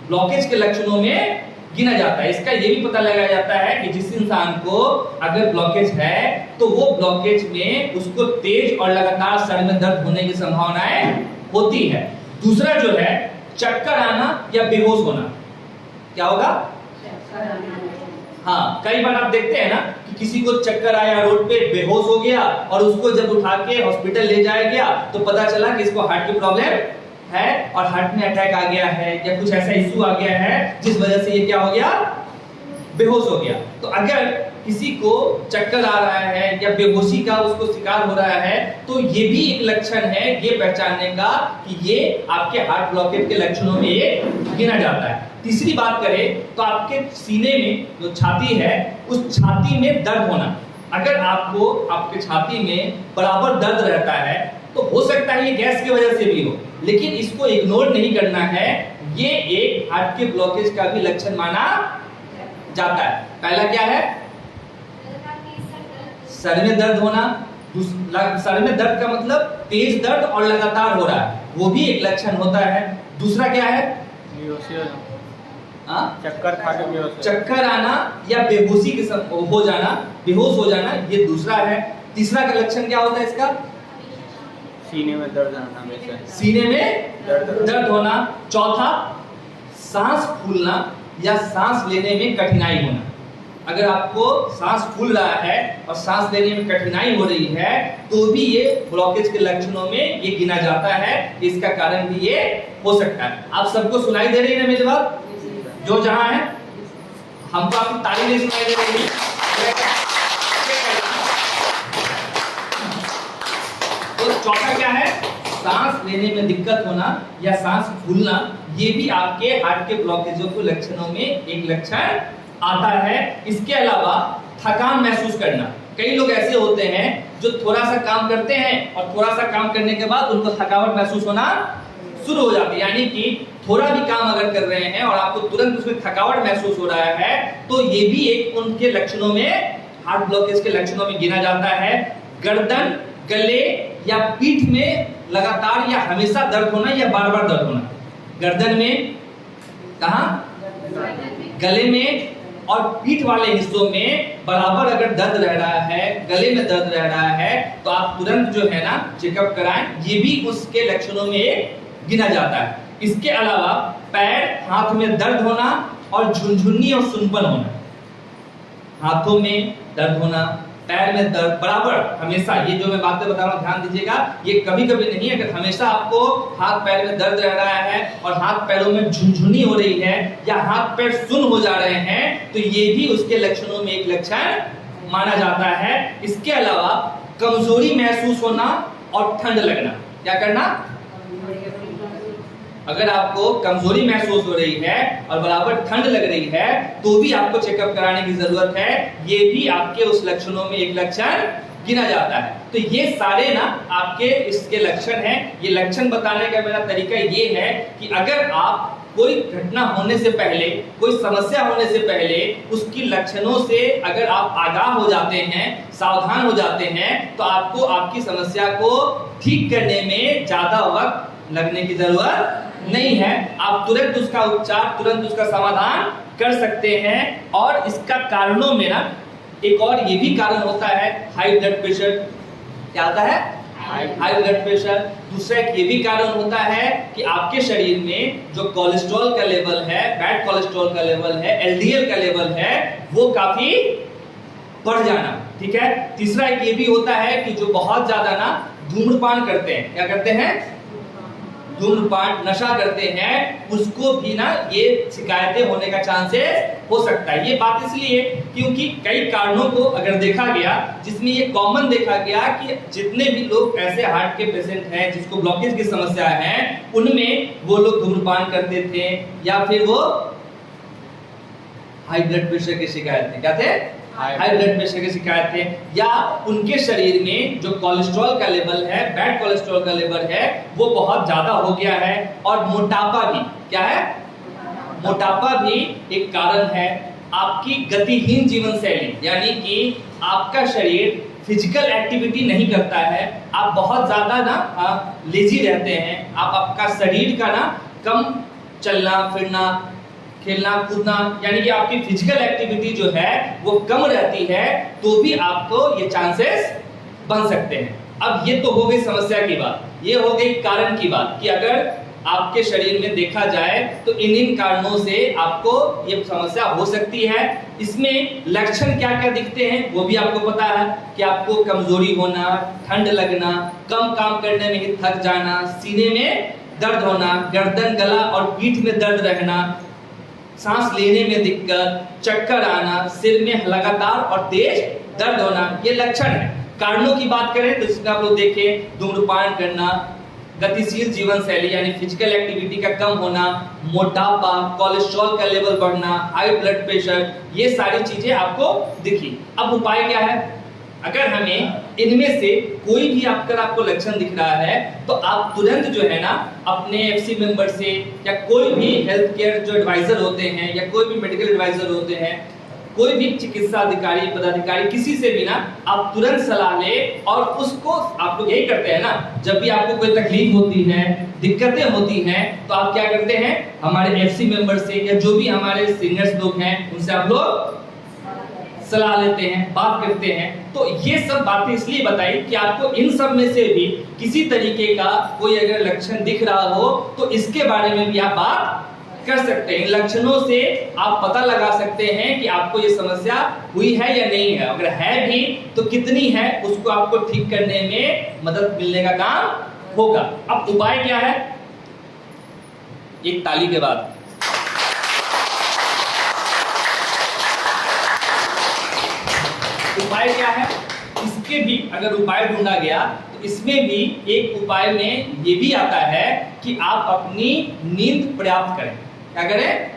ब्लॉकेज के लक्षणों में गिना जाता है। इसका ये भी पता लगाया जाता है कि जिस इंसान को अगर ब्लॉकेज है तो वो ब्लॉकेज में उसको तेज और लगातार सर में दर्द होने की संभावनाएं होती है। दूसरा जो है चक्कर आना या बेहोश होना। क्या होगा? हाँ, कई बार आप देखते हैं ना कि किसी को चक्कर आया, रोड पे बेहोश हो गया और उसको जब उठा के हॉस्पिटल ले जाया गया तो पता चला कि इसको हार्ट की प्रॉब्लम है और हार्ट में अटैक आ गया है या कुछ ऐसा इश्यू आ गया है जिस वजह से ये क्या हो गया, बेहोश हो गया। तो अगर किसी को चक्कर आ रहा है या बेहोशी का उसको शिकार हो रहा है तो ये भी एक लक्षण है ये पहचानने का कि ये आपके हार्ट ब्लॉकेज के लक्षणों में ये गिना जाता है। तीसरी बात करें तो आपके सीने में जो छाती है उस छाती में दर्द होना। अगर आपको आपके छाती में बराबर दर्द रहता है तो हो सकता है ये गैस की वजह से भी हो, लेकिन इसको इग्नोर नहीं करना है। ये एक हार्ट के ब्लॉकेज का भी लक्षण माना जाता है। पहला क्या है? सर में दर्द होना। सर में दर्द का मतलब तेज दर्द और लगातार हो रहा है, वो भी एक लक्षण होता है। दूसरा क्या है? चक्कर आना या बेहोशी के हो जाना, बेहोश हो जाना, ये दूसरा है। तीसरा का लक्षण क्या होता है इसका? सीने में दर्द होना, हमेशा सीने में दर्द होना। चौथा सांस फूलना या सांस लेने में कठिनाई होना। अगर आपको सांस फूल रहा है और सांस लेने में कठिनाई हो रही है तो भी ये ब्लॉकेज के लक्षणों में ये गिना जाता है। इसका कारण भी ये हो सकता है। आप सबको सुनाई दे रही है ना मेरी बात? जो जहां है हमको आपकी ताली नहीं सुनाई दे रही है। तो चौथा क्या है? सांस लेने में दिक्कत होना या सांस फूलना, ये भी आपके हार्ट के ब्लॉकेजों के लक्षणों में एक लक्षण आता है। इसके अलावा थकान महसूस करना। कई लोग ऐसे होते हैं जो थोड़ा सा काम करते हैं और थोड़ा सा काम करने के बाद उनको थकावट महसूस होना शुरू हो जाती है। यानी कि थोड़ा भी काम अगर कर रहे हैं और आपको तुरंत उसमें थकावट महसूस हो रहा है तो ये भी एक उनके लक्षणों में, हार्ट ब्लॉकेज के लक्षणों में गिना जाता है। गर्दन, गले या पीठ में लगातार या हमेशा दर्द होना या बार बार दर्द होना। गर्दन में, कहां? गले में और पीठ वाले हिस्सों में बराबर अगर दर्द रह रहा है, गले में दर्द रह रहा है तो आप तुरंत जो है ना चेकअप कराएं। ये भी उसके लक्षणों में गिना जाता है। इसके अलावा पैर, हाथ में दर्द होना और झुनझुनी और सुनपन होना। हाथों में दर्द होना, पैर में दर्द बराबर हमेशा, ये जो मैं बातें बता रहा हूं ध्यान दीजिएगा, ये कभी कभी नहीं। अगर हमेशा आपको हाथ पैर में दर्द रह रहा है और हाथ पैरों में झुनझुनी हो रही है या हाथ पैर सुन्न हो जा रहे हैं तो ये भी उसके लक्षणों में एक लक्षण माना जाता है। इसके अलावा कमजोरी महसूस होना और ठंड लगना। क्या करना? अगर आपको कमजोरी महसूस हो रही है और बराबर ठंड लग रही है तो भी आपको चेकअप कराने की जरूरत है। ये भी आपके उस लक्षणों में एक लक्षण गिना जाता है। तो ये सारे ना आपके इसके लक्षण हैं। ये लक्षण बताने का मेरा तरीका ये है कि अगर आप कोई घटना होने से पहले, कोई समस्या होने से पहले उसकी लक्षणों से अगर आप आगाह हो जाते हैं, सावधान हो जाते हैं तो आपको आपकी समस्या को ठीक करने में ज्यादा वक्त लगने की जरूरत नहीं है। आप तुरंत उसका उपचार, तुरंत उसका समाधान कर सकते हैं। और इसका कारणों में ना एक और ये भी कारण होता है हाई ब्लड प्रेशर। क्या होता है? High blood pressure. दूसरा एक ये भी कारण होता है कि आपके शरीर में जो कोलेस्ट्रॉल का लेवल है, बैड कोलेस्ट्रॉल का लेवल है, एलडीएल का लेवल है, वो काफी बढ़ जाना। ठीक है। तीसरा एक ये भी होता है कि जो बहुत ज्यादा ना धूम्रपान करते हैं, क्या करते हैं, धूम्रपान, नशा करते हैं, उसको भी ना ये शिकायतें होने का चांसेस हो सकता है। ये बात इसलिए क्योंकि कई कारणों को अगर देखा गया, जिसमें ये कॉमन देखा गया कि जितने भी लोग ऐसे हार्ट के पेशेंट हैं जिसको ब्लॉकेज की समस्या है, उनमें वो लोग धूम्रपान करते थे या फिर वो हाई ब्लड प्रेशर की शिकायत थे, क्या थे, हाई ब्लड प्रेशर की शिकायत है, या उनके शरीर में जो कोलेस्ट्रॉल का लेवल है, बैड कोलेस्ट्रॉल का लेवल है, वो बहुत ज्यादा हो गया है। और मोटापा भी क्या है, मोटापा भी एक कारण है। आपकी गतिहीन जीवन शैली, यानी कि आपका शरीर फिजिकल एक्टिविटी नहीं करता है, आप बहुत ज्यादा ना लेजी रहते हैं, आपका शरीर का ना कम चलना फिरना, खेलना कूदना, यानी कि आपकी फिजिकल एक्टिविटी जो है वो कम रहती है, तो भी आपको ये चांसेस बन सकते हैं। अब ये तो हो गई समस्या की बात, ये हो गई कारण की बात कि अगर आपके शरीर में देखा जाए तो इन कारणों से आपको ये समस्या हो सकती है। इसमें लक्षण क्या क्या दिखते हैं वो भी आपको पता है कि आपको कमजोरी होना, ठंड लगना, कम काम करने में ही थक जाना, सीने में दर्द होना, गर्दन, गला और पीठ में दर्द रहना, सांस लेने में दिक्कत, चक्कर आना, सिर में लगातार और तेज दर्द होना, ये लक्षण है। कारणों की बात करें तो इसमें आप लोग देखें, धूम्रपान करना, गतिशील जीवन शैली यानी फिजिकल एक्टिविटी का कम होना, मोटापा, कोलेस्ट्रॉल का लेवल बढ़ना, हाई ब्लड प्रेशर, ये सारी चीजें आपको दिखी। अब उपाय क्या है? अगर हमें इनमें से कोई भी आपको लक्षण दिख रहा है तो आप तुरंत जो है ना अपने एफसी मेंबर से या कोई भी हेल्थ केयर जो एडवाइजर होते हैं या कोई भी मेडिकल एडवाइजर होते हैं, कोई भी चिकित्सा अधिकारी, पदाधिकारी, किसी से भी ना आप तुरंत सलाह ले। और उसको आप लोग यही करते हैं ना, जब भी आपको कोई तकलीफ होती है, दिक्कतें होती हैं, तो आप क्या करते हैं, हमारे एफसी मेंबर से या जो भी हमारे सीनियर्स लोग हैं उनसे आप लोग सलाह लेते हैं, बात करते हैं। तो ये सब बातें इसलिए बताई कि आपको इन सब में से भी किसी तरीके का कोई अगर लक्षण दिख रहा हो तो इसके बारे में भी आप बात कर सकते हैं। इन लक्षणों से आप पता लगा सकते हैं कि आपको ये समस्या हुई है या नहीं है। अगर है भी तो कितनी है, उसको आपको ठीक करने में मदद मिलने का काम होगा। अब उपाय क्या है? एक ताली के बाद उपाय क्या है? इसके भी अगर उपाय ढूंढा गया तो इसमें भी एक उपाय में ये भी आता है कि आप अपनी नींद पर्याप्त करें। क्या करें?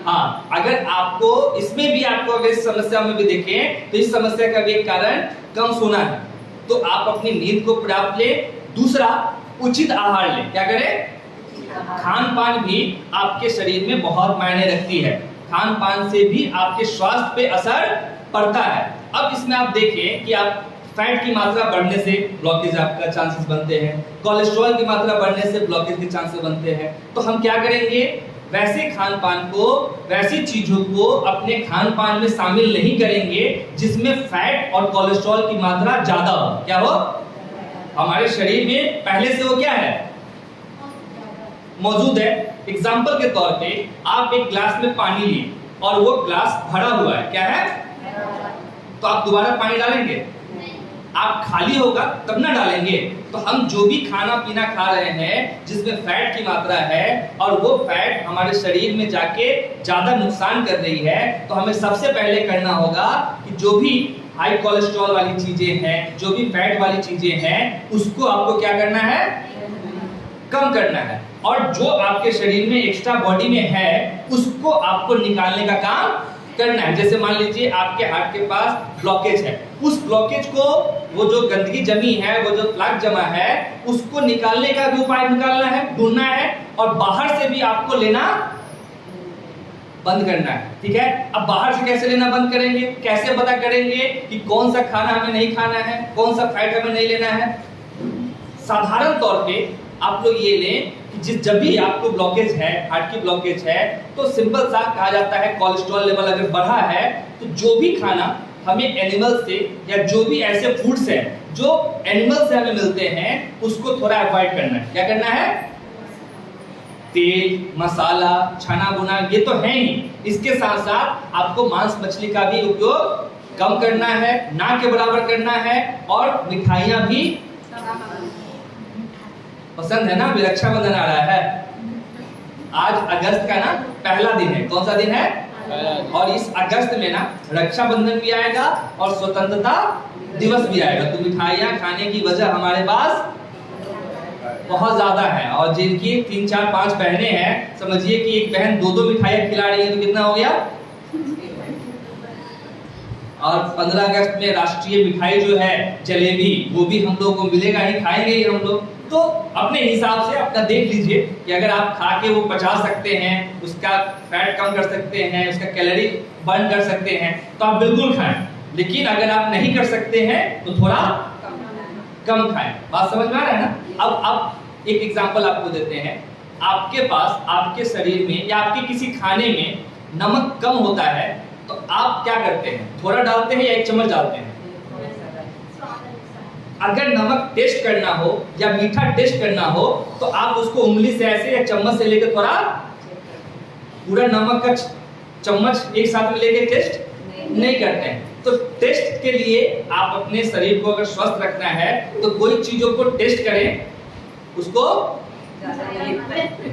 हाँ, अगर आपको इसमें भी आपको अगर इस समस्या में भी देखें तो इस समस्या का भी एक कारण कम सोना है, तो आप अपनी नींद को पर्याप्त लें। दूसरा, उचित आहार लें। क्या करें? खान पान भी आपके शरीर में बहुत मायने रखती है, खान पान से भी आपके स्वास्थ्य पे असर पड़ता है। अब इसमें आप देखें कि आप फैट की मात्रा बढ़ने से ब्लॉकेज आपका चांसेस बनते हैं, कोलेस्ट्रॉल की मात्रा बढ़ने से ब्लॉकेज के चांसेस बनते हैं। तो हम क्या करेंगे, वैसे खान पान को, वैसी चीजों को अपने खान पान में शामिल नहीं करेंगे जिसमें फैट और कोलेस्ट्रॉल की मात्रा ज्यादा हो। क्या हो? हमारे शरीर में पहले से वो क्या है, मौजूद है। एग्जाम्पल के तौर पे आप एक ग्लास में पानी लिए और वो ग्लास भरा हुआ है, क्या है, तो आप दोबारा पानी डालेंगे? आप खाली होगा तब ना डालेंगे। तो हम जो भी खाना पीना खा रहे हैं जिसमें फैट की मात्रा है और वो फैट हमारे शरीर में जाके ज्यादा नुकसान कर रही है, तो हमें सबसे पहले करना होगा कि जो भी हाई कोलेस्ट्रॉल वाली चीजें हैं, जो भी फैट वाली चीजें हैं, उसको आपको क्या करना है, कम करना है। और जो आपके शरीर में एक्स्ट्रा बॉडी में है उसको आपको निकालने का काम करना है। जैसे मान लीजिए आपके हार्ट के पास ब्लॉकेज है, उस ब्लॉकेज को, वो जो गंदगी जमी है, वो जो प्लाक जमा है, उसको निकालने का भी उपाय निकालना है, ढूंढना है। और बाहर से भी आपको लेना बंद करना है। ठीक है? अब बाहर से कैसे लेना बंद करेंगे, कैसे पता करेंगे कि कौन सा खाना हमें नहीं खाना है, कौन सा फैट हमें नहीं लेना है? साधारण तौर पे आप लोग ये लें कि जब भी आपको ब्लॉकेज है, हार्ट की ब्लॉकेज है, तो सिंपल सा कहा जाता है कोलेस्ट्रॉल लेवल अगर बढ़ा है तो जो भी खाना हमें एनिमल से या जो भी ऐसे फूड्स हैं जो एनिमल से हमें मिलते हैं उसको थोड़ा अवॉइड करना है। क्या करना है? तेल, मसाला, छना बुना ये तो है ही, इसके साथ साथ आपको मांस मछली का भी उपयोग कम करना है, ना के बराबर करना है। और मिठाइयां भी पसंद है ना। अभी रक्षाबंधन आ रहा है, आज अगस्त का ना पहला दिन है। कौन सा दिन है? और इस अगस्त में ना रक्षाबंधन भी आएगा और स्वतंत्रता दिवस भी आएगा। तो मिठाइयां खाने की वजह हमारे पास बहुत ज्यादा है। और जिनकी 3, 4, 5 बहनें हैं, समझिए कि एक बहन 2-2 मिठाइयां खिला रही है तो कितना हो गया। और 15 अगस्त में राष्ट्रीय मिठाई जो है जलेबी, वो भी हम लोग को मिलेगा ही, खाएंगे ही हम लोग। तो अपने हिसाब से अपना देख लीजिए कि अगर आप खा के वो पचा सकते हैं, उसका फैट कम कर सकते हैं, उसका कैलोरी बर्न कर सकते हैं तो आप बिल्कुल खाएं। लेकिन अगर आप नहीं कर सकते हैं तो थोड़ा कम खाएं। बात समझ में आ रहा है ना? अब एक एग्जांपल आपको देते हैं। आपके पास आपके शरीर में या आपके किसी खाने में नमक कम होता है तो आप क्या करते हैं? थोड़ा डालते हैं या 1 चम्मच डालते हैं? अगर नमक टेस्ट करना हो या मीठा टेस्ट करना हो तो आप उसको उंगली से ऐसे या चम्मच से लेकर थोड़ा पूरा नमक का चम्मच एक साथ में लेके टेस्ट नहीं करते हैं। तो टेस्ट के लिए आप अपने शरीर को अगर स्वस्थ रखना है तो कोई चीजों को टेस्ट करें, उसको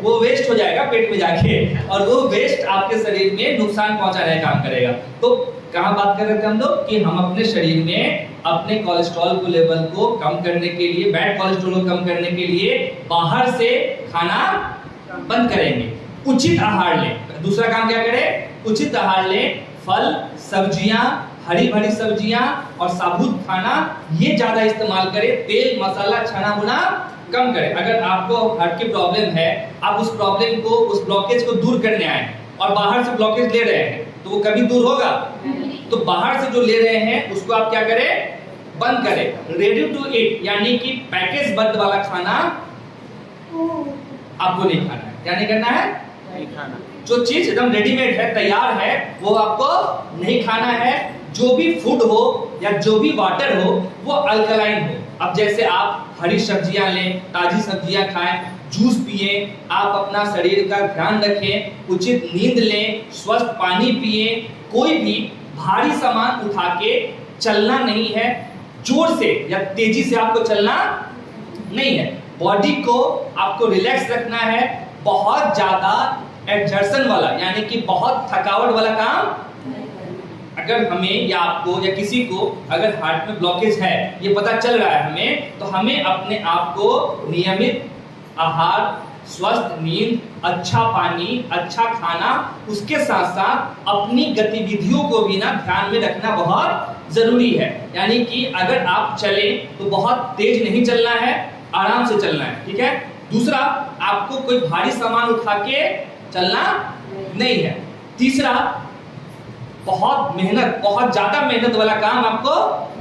वो वेस्ट हो जाएगा पेट में जाके और वो वेस्ट आपके शरीर में नुकसान पहुंचाने का काम करेगा। तो कहाँ बात कर रहे थे हम लोग कि हम अपने शरीर में अपने कोलेस्ट्रॉल को लेवल को कम करने के लिए, बैड कोलेस्ट्रॉल को कम करने के लिए बाहर से खाना बंद करेंगे, उचित आहार लें। दूसरा काम क्या करें? उचित आहार लें। फल, सब्जियां, हरी भरी सब्जियां और साबुत खाना ये ज्यादा इस्तेमाल करें। तेल, मसाला, छना बुना कम करें। अगर आपको हार्ट की प्रॉब्लम है, आप उस प्रॉब्लम को, उस ब्लॉकेज को दूर करने आए और बाहर से ब्लॉकेज ले रहे हैं तो वो कभी दूर होगा? तो बाहर से जो ले रहे हैं उसको आप क्या करें? बंद करें। रेडी टू ईट यानी कि पैकेज बंद वाला खाना आपको नहीं खाना है। क्या नहीं करना है? नहीं खाना। जो चीज एकदम रेडीमेड है, तैयार है, वो आपको नहीं खाना है। जो भी फूड हो या जो भी वाटर हो वो अल्कलाइन हो। अब जैसे आप हरी सब्जियां लें, ताजी सब्जियां खाएं, जूस पिए, आप अपना शरीर का ध्यान रखें, उचित नींद लें, स्वस्थ पानी पिए। कोई भी भारी सामान उठा के चलना नहीं है, जोर से या तेजी से आपको चलना नहीं है। बॉडी को आपको रिलैक्स रखना है। बहुत ज्यादा एक्सर्शन वाला यानी कि बहुत थकावट वाला काम अगर हमें या आपको या किसी को अगर हार्ट में ब्लॉकेज है ये पता चल रहा है हमें, तो हमें अपने आप को नियमित आहार, स्वस्थ नींद, अच्छा पानी, अच्छा खाना, उसके साथ साथ अपनी गतिविधियों को भी ना ध्यान में रखना बहुत जरूरी है। यानी कि अगर आप चले तो बहुत तेज नहीं चलना है, आराम से चलना है, ठीक है। दूसरा, आपको कोई भारी सामान उठा के चलना नहीं है। तीसरा, बहुत मेहनत, बहुत ज्यादा मेहनत वाला काम आपको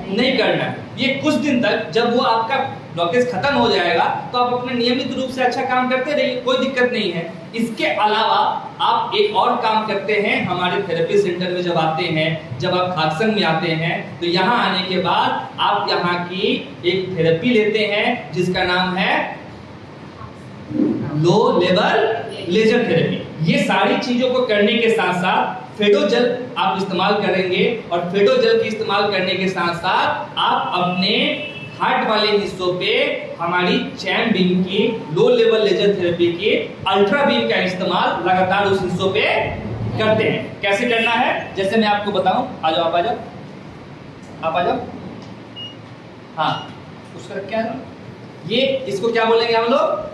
नहीं करना है। ये कुछ दिन तक, जब वो आपका ब्लॉकेज खत्म हो जाएगा तो आप अपने नियमित रूप से अच्छा काम करते रहिए, कोई दिक्कत नहीं है। इसके अलावा आप एक और काम करते हैं। हमारे थेरेपी सेंटर में जब आते हैं, जब आप खाकसंग में आते हैं, तो यहाँ आने के बाद आप यहाँ की एक थेरेपी लेते हैं जिसका नाम है लो लेवल लेजर थेरेपी। ये सारी चीजों को करने के साथ साथ फेडोजल आप इस्तेमाल करेंगे और फेडोजल के इस्तेमाल करने के साथ साथ आप अपने हार्ट वाले हिस्सों पे हमारी चैम बीम की लो लेवल लेजर थेरेपी की अल्ट्रा बीम का इस्तेमाल लगातार उस हिस्सों पे करते हैं। कैसे करना है जैसे मैं आपको बताऊं। आ जाओ, आप आ जाओ, आप आ जाओ। हाँ, उसका क्या है ये, इसको क्या बोलेंगे हम लोग?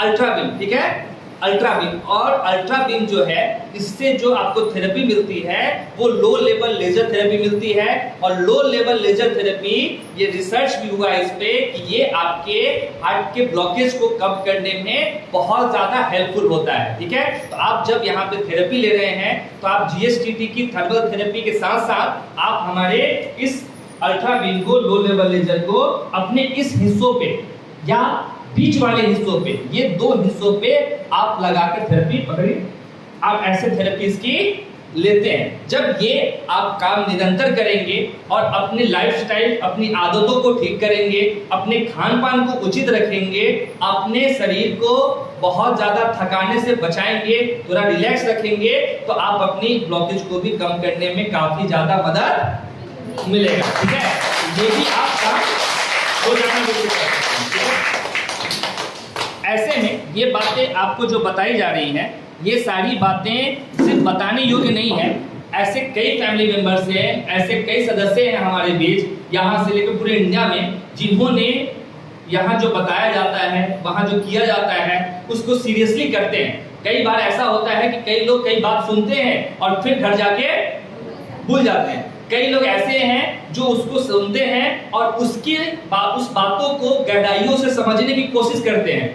अल्ट्रा बीम, ठीक है। अल्ट्रा बीम, और अल्ट्रा बीम जो है इससे जो आपको थेरेपी मिलती है वो लो लेवल लेजर थेरेपी मिलती है। और लो लेवल लेजर थेरेपी, ये रिसर्च भी हुआ है इस पे कि ये आपके हार्ट के ब्लॉकेज को कम करने में बहुत ज्यादा हेल्पफुल होता है, ठीक है। तो आप जब यहाँ पे थेरेपी ले रहे हैं तो आप जीएसटीटी की थर्मल थेरेपी के साथ साथ आप हमारे इस अल्ट्रा बीम को, लो लेवल लेजर को अपने इस हिस्सों पे या बीच वाले हिस्सों पे, ये 2 हिस्सों पे आप लगाकर थेरेपी पकड़िए। आप ऐसे थेरेपीज की लेते हैं। जब ये आप काम निरंतर करेंगे और अपनी लाइफस्टाइल, अपनी आदतों को ठीक करेंगे, अपने खान पान को उचित रखेंगे, अपने शरीर को बहुत ज्यादा थकाने से बचाएंगे, थोड़ा रिलैक्स रखेंगे, तो आप अपनी ब्लॉकेज को भी कम करने में काफी ज्यादा मदद मिलेगा। ठीक है, ये भी आप काम हो जाना बिल्कुल कर सकते हैं। ऐसे में ये बातें आपको जो बताई जा रही हैं, ये सारी बातें सिर्फ बताने योग्य नहीं है। ऐसे कई फैमिली मेंबर्स हैं, ऐसे कई सदस्य हैं हमारे बीच, यहाँ से लेकर पूरे इंडिया में, जिन्होंने यहाँ जो बताया जाता है, वहाँ जो किया जाता है, उसको सीरियसली करते हैं। कई बार ऐसा होता है कि कई लोग कई बात सुनते हैं और फिर घर जाके भूल जाते हैं। कई लोग ऐसे हैं जो उसको सुनते हैं और उस बातों को गहराइयों से समझने की कोशिश करते हैं,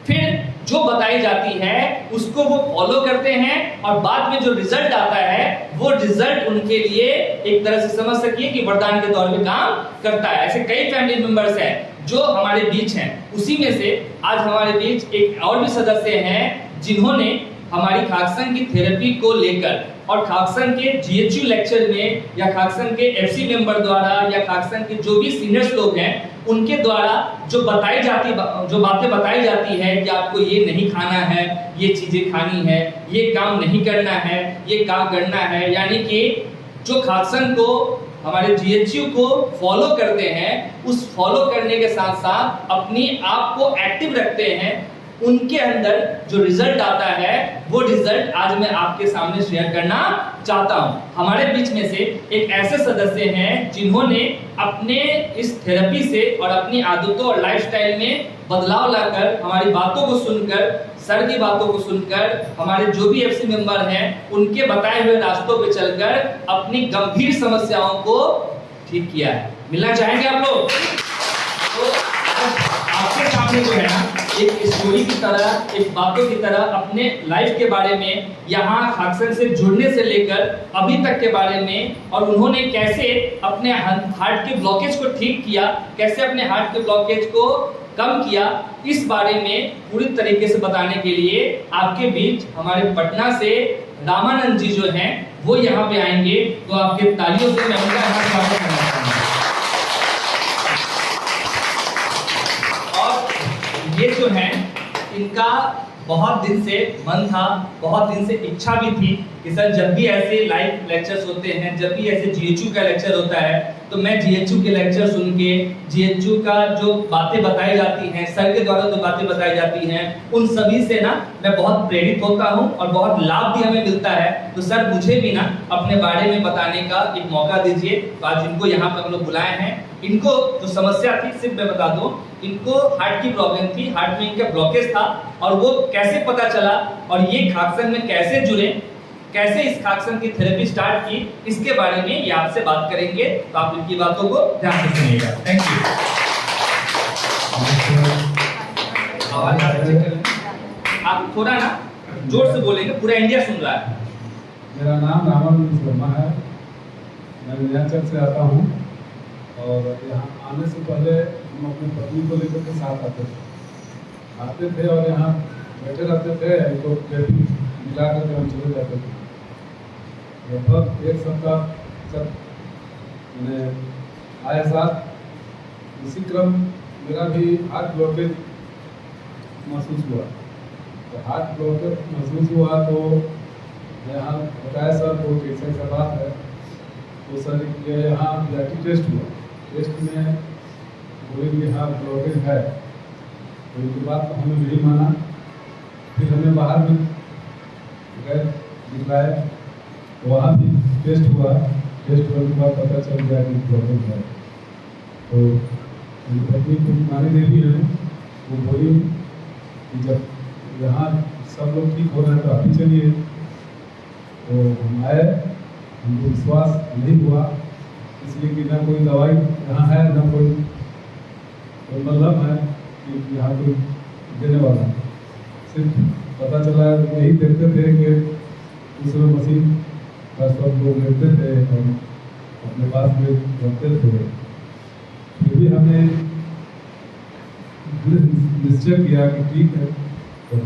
फिर जो बताई जाती है उसको वो फॉलो करते हैं और बाद में जो रिजल्ट आता है वो रिजल्ट उनके लिए एक तरह से समझ सकिए कि वरदान के तौर पे काम करता है। ऐसे कई फैमिली मेंबर्स हैं जो हमारे बीच हैं। उसी में से आज हमारे बीच एक और भी सदस्य हैं जिन्होंने हमारी खाकसंग की थेरेपी को लेकर और खाकसंग के जीएचयू लेक्चर में या खाकसंग के एफसी मेंबर द्वारा या खाकसंग के जो भी सीनियर्स लोग हैं उनके द्वारा जो बातें बताई जाती है कि आपको ये नहीं खाना है, ये चीजें खानी है, ये काम नहीं करना है, ये काम करना है, यानी कि जो खाकसंग को हमारे जीएचयू को फॉलो करते हैं, उस फॉलो करने के साथ साथ अपनी आप को एक्टिव रखते हैं, उनके अंदर जो रिजल्ट आता है वो रिजल्ट आज मैं आपके सामने शेयर करना चाहता हूं। हमारे बीच में से एक ऐसे सदस्य हैं जिन्होंने अपने इस थेरेपी से और अपनी आदतों और लाइफस्टाइल में बदलाव लाकर, हमारी बातों को सुनकर, सर की बातों को सुनकर, हमारे जो भी एफसी मेंबर हैं उनके बताए हुए रास्तों पे चलकर अपनी गंभीर समस्याओं को ठीक किया है। मिलना चाहेंगे आप लोग? तो आपके सामने जो है ना एक स्टोरी की तरह, एक बातों की तरह अपने लाइफ के बारे में, यहाँ खाकसंग से जुड़ने से लेकर अभी तक के बारे में, और उन्होंने कैसे अपने हार्ट के ब्लॉकेज को ठीक किया, कैसे अपने हार्ट के ब्लॉकेज को कम किया, इस बारे में पूरी तरीके से बताने के लिए आपके बीच हमारे पटना से रामानंद जी जो हैं वो यहाँ पे आएंगे। तो आपके तालियों से मैं उनका यहाँ स्वागत करना चाहूँगा। ये जो है इनका बहुत दिन से मन था, बहुत दिन से इच्छा भी थी कि सर जब भी ऐसे लाइव लेक्चर्स होते हैं, जब भी ऐसे जीएचयू का लेक्चर होता है तो मैं जीएचयू के लेक्चर सुन के, जीएचयू का जो बातें बताई जाती हैं, सर के द्वारा जो बातें बताई जाती हैं, उन सभी से ना मैं बहुत प्रेरित होता हूं और बहुत लाभ भी हमें मिलता है। तो सर मुझे भी ना अपने बारे में बताने का एक मौका दीजिए। तो आज इनको यहाँ पर हम लोग बुलाए हैं। इनको जो समस्या थी, सिर्फ मैं बता दूं, इनको हार्ट की प्रॉब्लम थी, हार्ट में इनका ब्लॉकेज था, और वो कैसे पता चला और ये खाकसंग में कैसे जुड़े, कैसे इस खाकसंग की थेरेपी स्टार्ट की, इसके बारे में ये आपसे बात करेंगे। तो आप इनकी बातों को ध्यान से सुनिएगा। Thank you. आप थोड़ा ना जोर से बोलेंगे, पूरा इंडिया सुन रहा है। मेरा नाम रामानंद शर्मा है, मैं विंध्याचल से आता हूँ और यहाँ आने से पहले हम अपनी पत्नी को लेकर के साथ आते थे और यहाँ बैठे रहते थे, तो मिला करके हम चले जाते थे। लगभग एक सप्ताह जब मैंने आए साथ, इसी क्रम मेरा भी हार्ट ब्लॉकेज महसूस हुआ। तो हार्ट ब्लॉकेज महसूस हुआ तो यहाँ बताया सर को कैसे ऐसा बात है, तो सर ये यहाँ ब्लड टेस्ट हुआ। टेस्ट में बोले कि हाँ ब्लॉकेज है, तो इनकी बात तो हमने नहीं माना। फिर हमें बाहर भी गए दिखलाए, तो वहाँ भी टेस्ट हुआ। टेस्ट होने के बाद पता चल गया कि ब्लॉकेज है। तो मेरी पत्नी को मानी देवी है, वो बोली कि जब यहाँ सब लोग ठीक हो रहे हैं तो अभी चलिए। तो हम आए, हमको विश्वास नहीं हुआ, इसलिए कि ना कोई दवाई यहाँ है, ना कोई मतलब है कि यहाँ कोई देने वाला। सिर्फ पता चला, यही देखते थे कि दूसरे मशीन का सब लोग लेते थे और अपने पास में रखते थे। फिर भी हमने निश्चय किया कि ठीक है, तो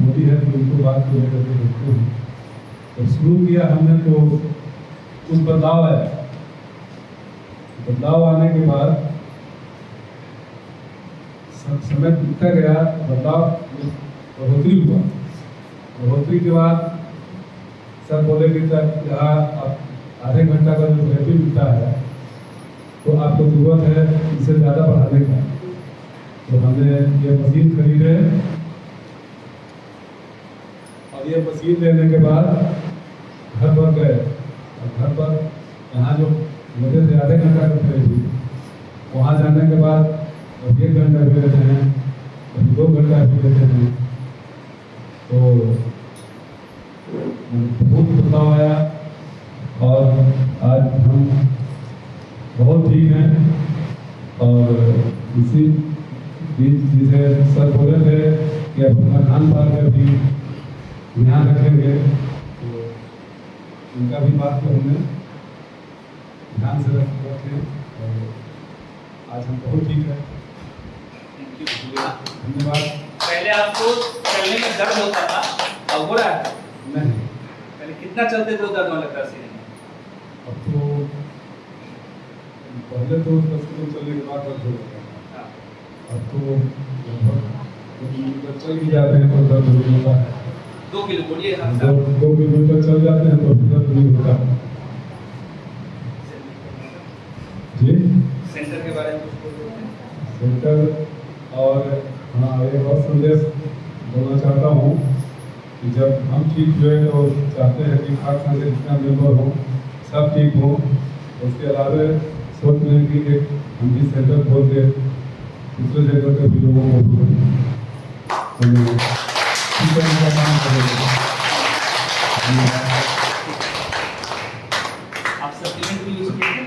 मोदी है तो उनको बात को लेकर के देखते हैं। तो शुरू किया हमने तो कुछ बदलाव आया। बदलाव आने के बाद समय बीतता गया, बदलाव बढ़ोतरी हुआ। बढ़ोतरी के बाद सर बोले कि सर यहाँ आप आधे घंटा का जो थेरेपी मिलता है तो आपको जरूरत है इससे ज़्यादा बढ़ाने का। तो हमने ये मशीन खरीदे और ये मशीन लेने के बाद घर पर गए और घर पर यहाँ जो मुझे से आधे घंटा का थेरेपी, वहाँ जाने के बाद अब 1 घंटा भी लेते हैं, कभी 2 घंटा भी लेते हैं। तो बहुत बदलाव आया और आज हम बहुत ठीक हैं। और इसी बीच जिसे सर बोले थे कि अब अपना खान पान का भी ध्यान रखेंगे, तो उनका भी बात को हमने ध्यान से रखे और आज हम बहुत ठीक है। धन्यवाद। पहले आपको चलने में दर्द होता था, अब हो रहा है? नहीं, पहले कितना चलते थे दर्द होने लगता सीने में? अब तो पहले तो 10 किलो चलने के बाद दर्द हो जाता था। हाँ। अब तो लगभग 2 किलोमीटर चल भी जाते हैं तो दर्द नहीं होता है। 2 किलो बोलिए हम 2 किलोमीटर चल जाते हैं तो दर्द नहीं होता। जी, सेंटर के बारे में कुछ बोल रहे हैं? सेंटर और हाँ, एक और संदेश बोलना चाहता हूँ कि जब हम ठीक हुए तो चाहते हैं कि खाकसंघ के जितना मेंबर हों सब ठीक हों। उसके अलावा सोच रहे हैं कि एक हम भी सेंटर खोल के दूसरे जगह के भी लोगों को ठीक करने का काम करेंगे। आप सप्लीमेंट भी यूज किए थे?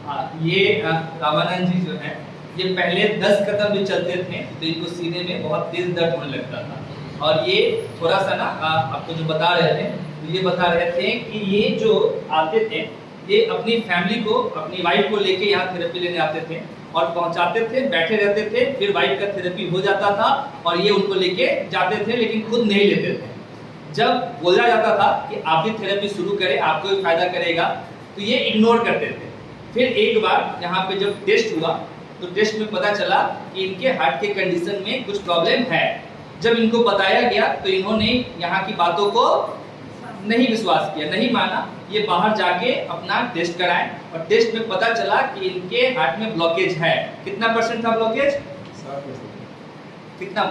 हाँ, ये रामानंद जी जो है ये पहले 10 कदम भी चलते थे तो इनको सीने में बहुत तेज दर्द होने लगता था। और ये थोड़ा सा ना आपको जो बता रहे थे तो ये बता रहे थे कि ये जो आते थे ये अपनी फैमिली को, अपनी वाइफ को लेके यहाँ थेरेपी लेने आते थे और पहुँचाते थे, बैठे रहते थे, फिर वाइफ का थेरेपी हो जाता था और ये उनको लेके जाते थे, लेकिन खुद नहीं लेते थे। जब बोला जाता था कि आप भी थेरेपी शुरू करें, आपको भी फायदा करेगा, तो ये इग्नोर करते थे। फिर एक बार यहाँ पे जब टेस्ट हुआ तो टेस्ट में पता चला कि इनके हार्ट के कंडीशन में कुछ प्रॉब्लम है। जब इनको बताया गया तो इन्होंने यहाँ की बातों को नहीं विश्वास किया, नहीं माना। ये बाहर जाके अपना टेस्ट कराएं और टेस्ट में पता चला कि इनके हार्ट में ब्लॉकेज है। कितना % था ब्लॉकेज? 60%। कितना?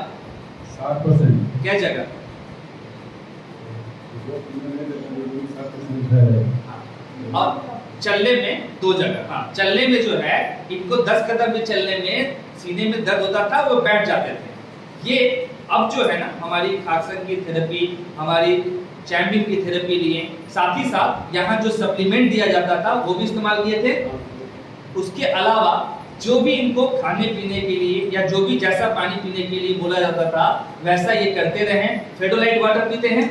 60%। क्या जगह? और चलने में 2 जगह। हाँ, चलने में जो है इनको 10 कदम भी चलने में सीने में दर्द होता था, वो बैठ जाते थे। ये अब जो है ना हमारी खाकसंघ की थेरेपी, हमारी चैम्पियन की थेरेपी लिए, साथ ही साथ यहाँ जो सप्लीमेंट दिया जाता था वो भी इस्तेमाल किए थे। उसके अलावा जो भी इनको खाने पीने के लिए या जो भी जैसा पानी पीने के लिए बोला जाता था वैसा ये करते रहे। फेडोलाइट वाटर पीते हैं,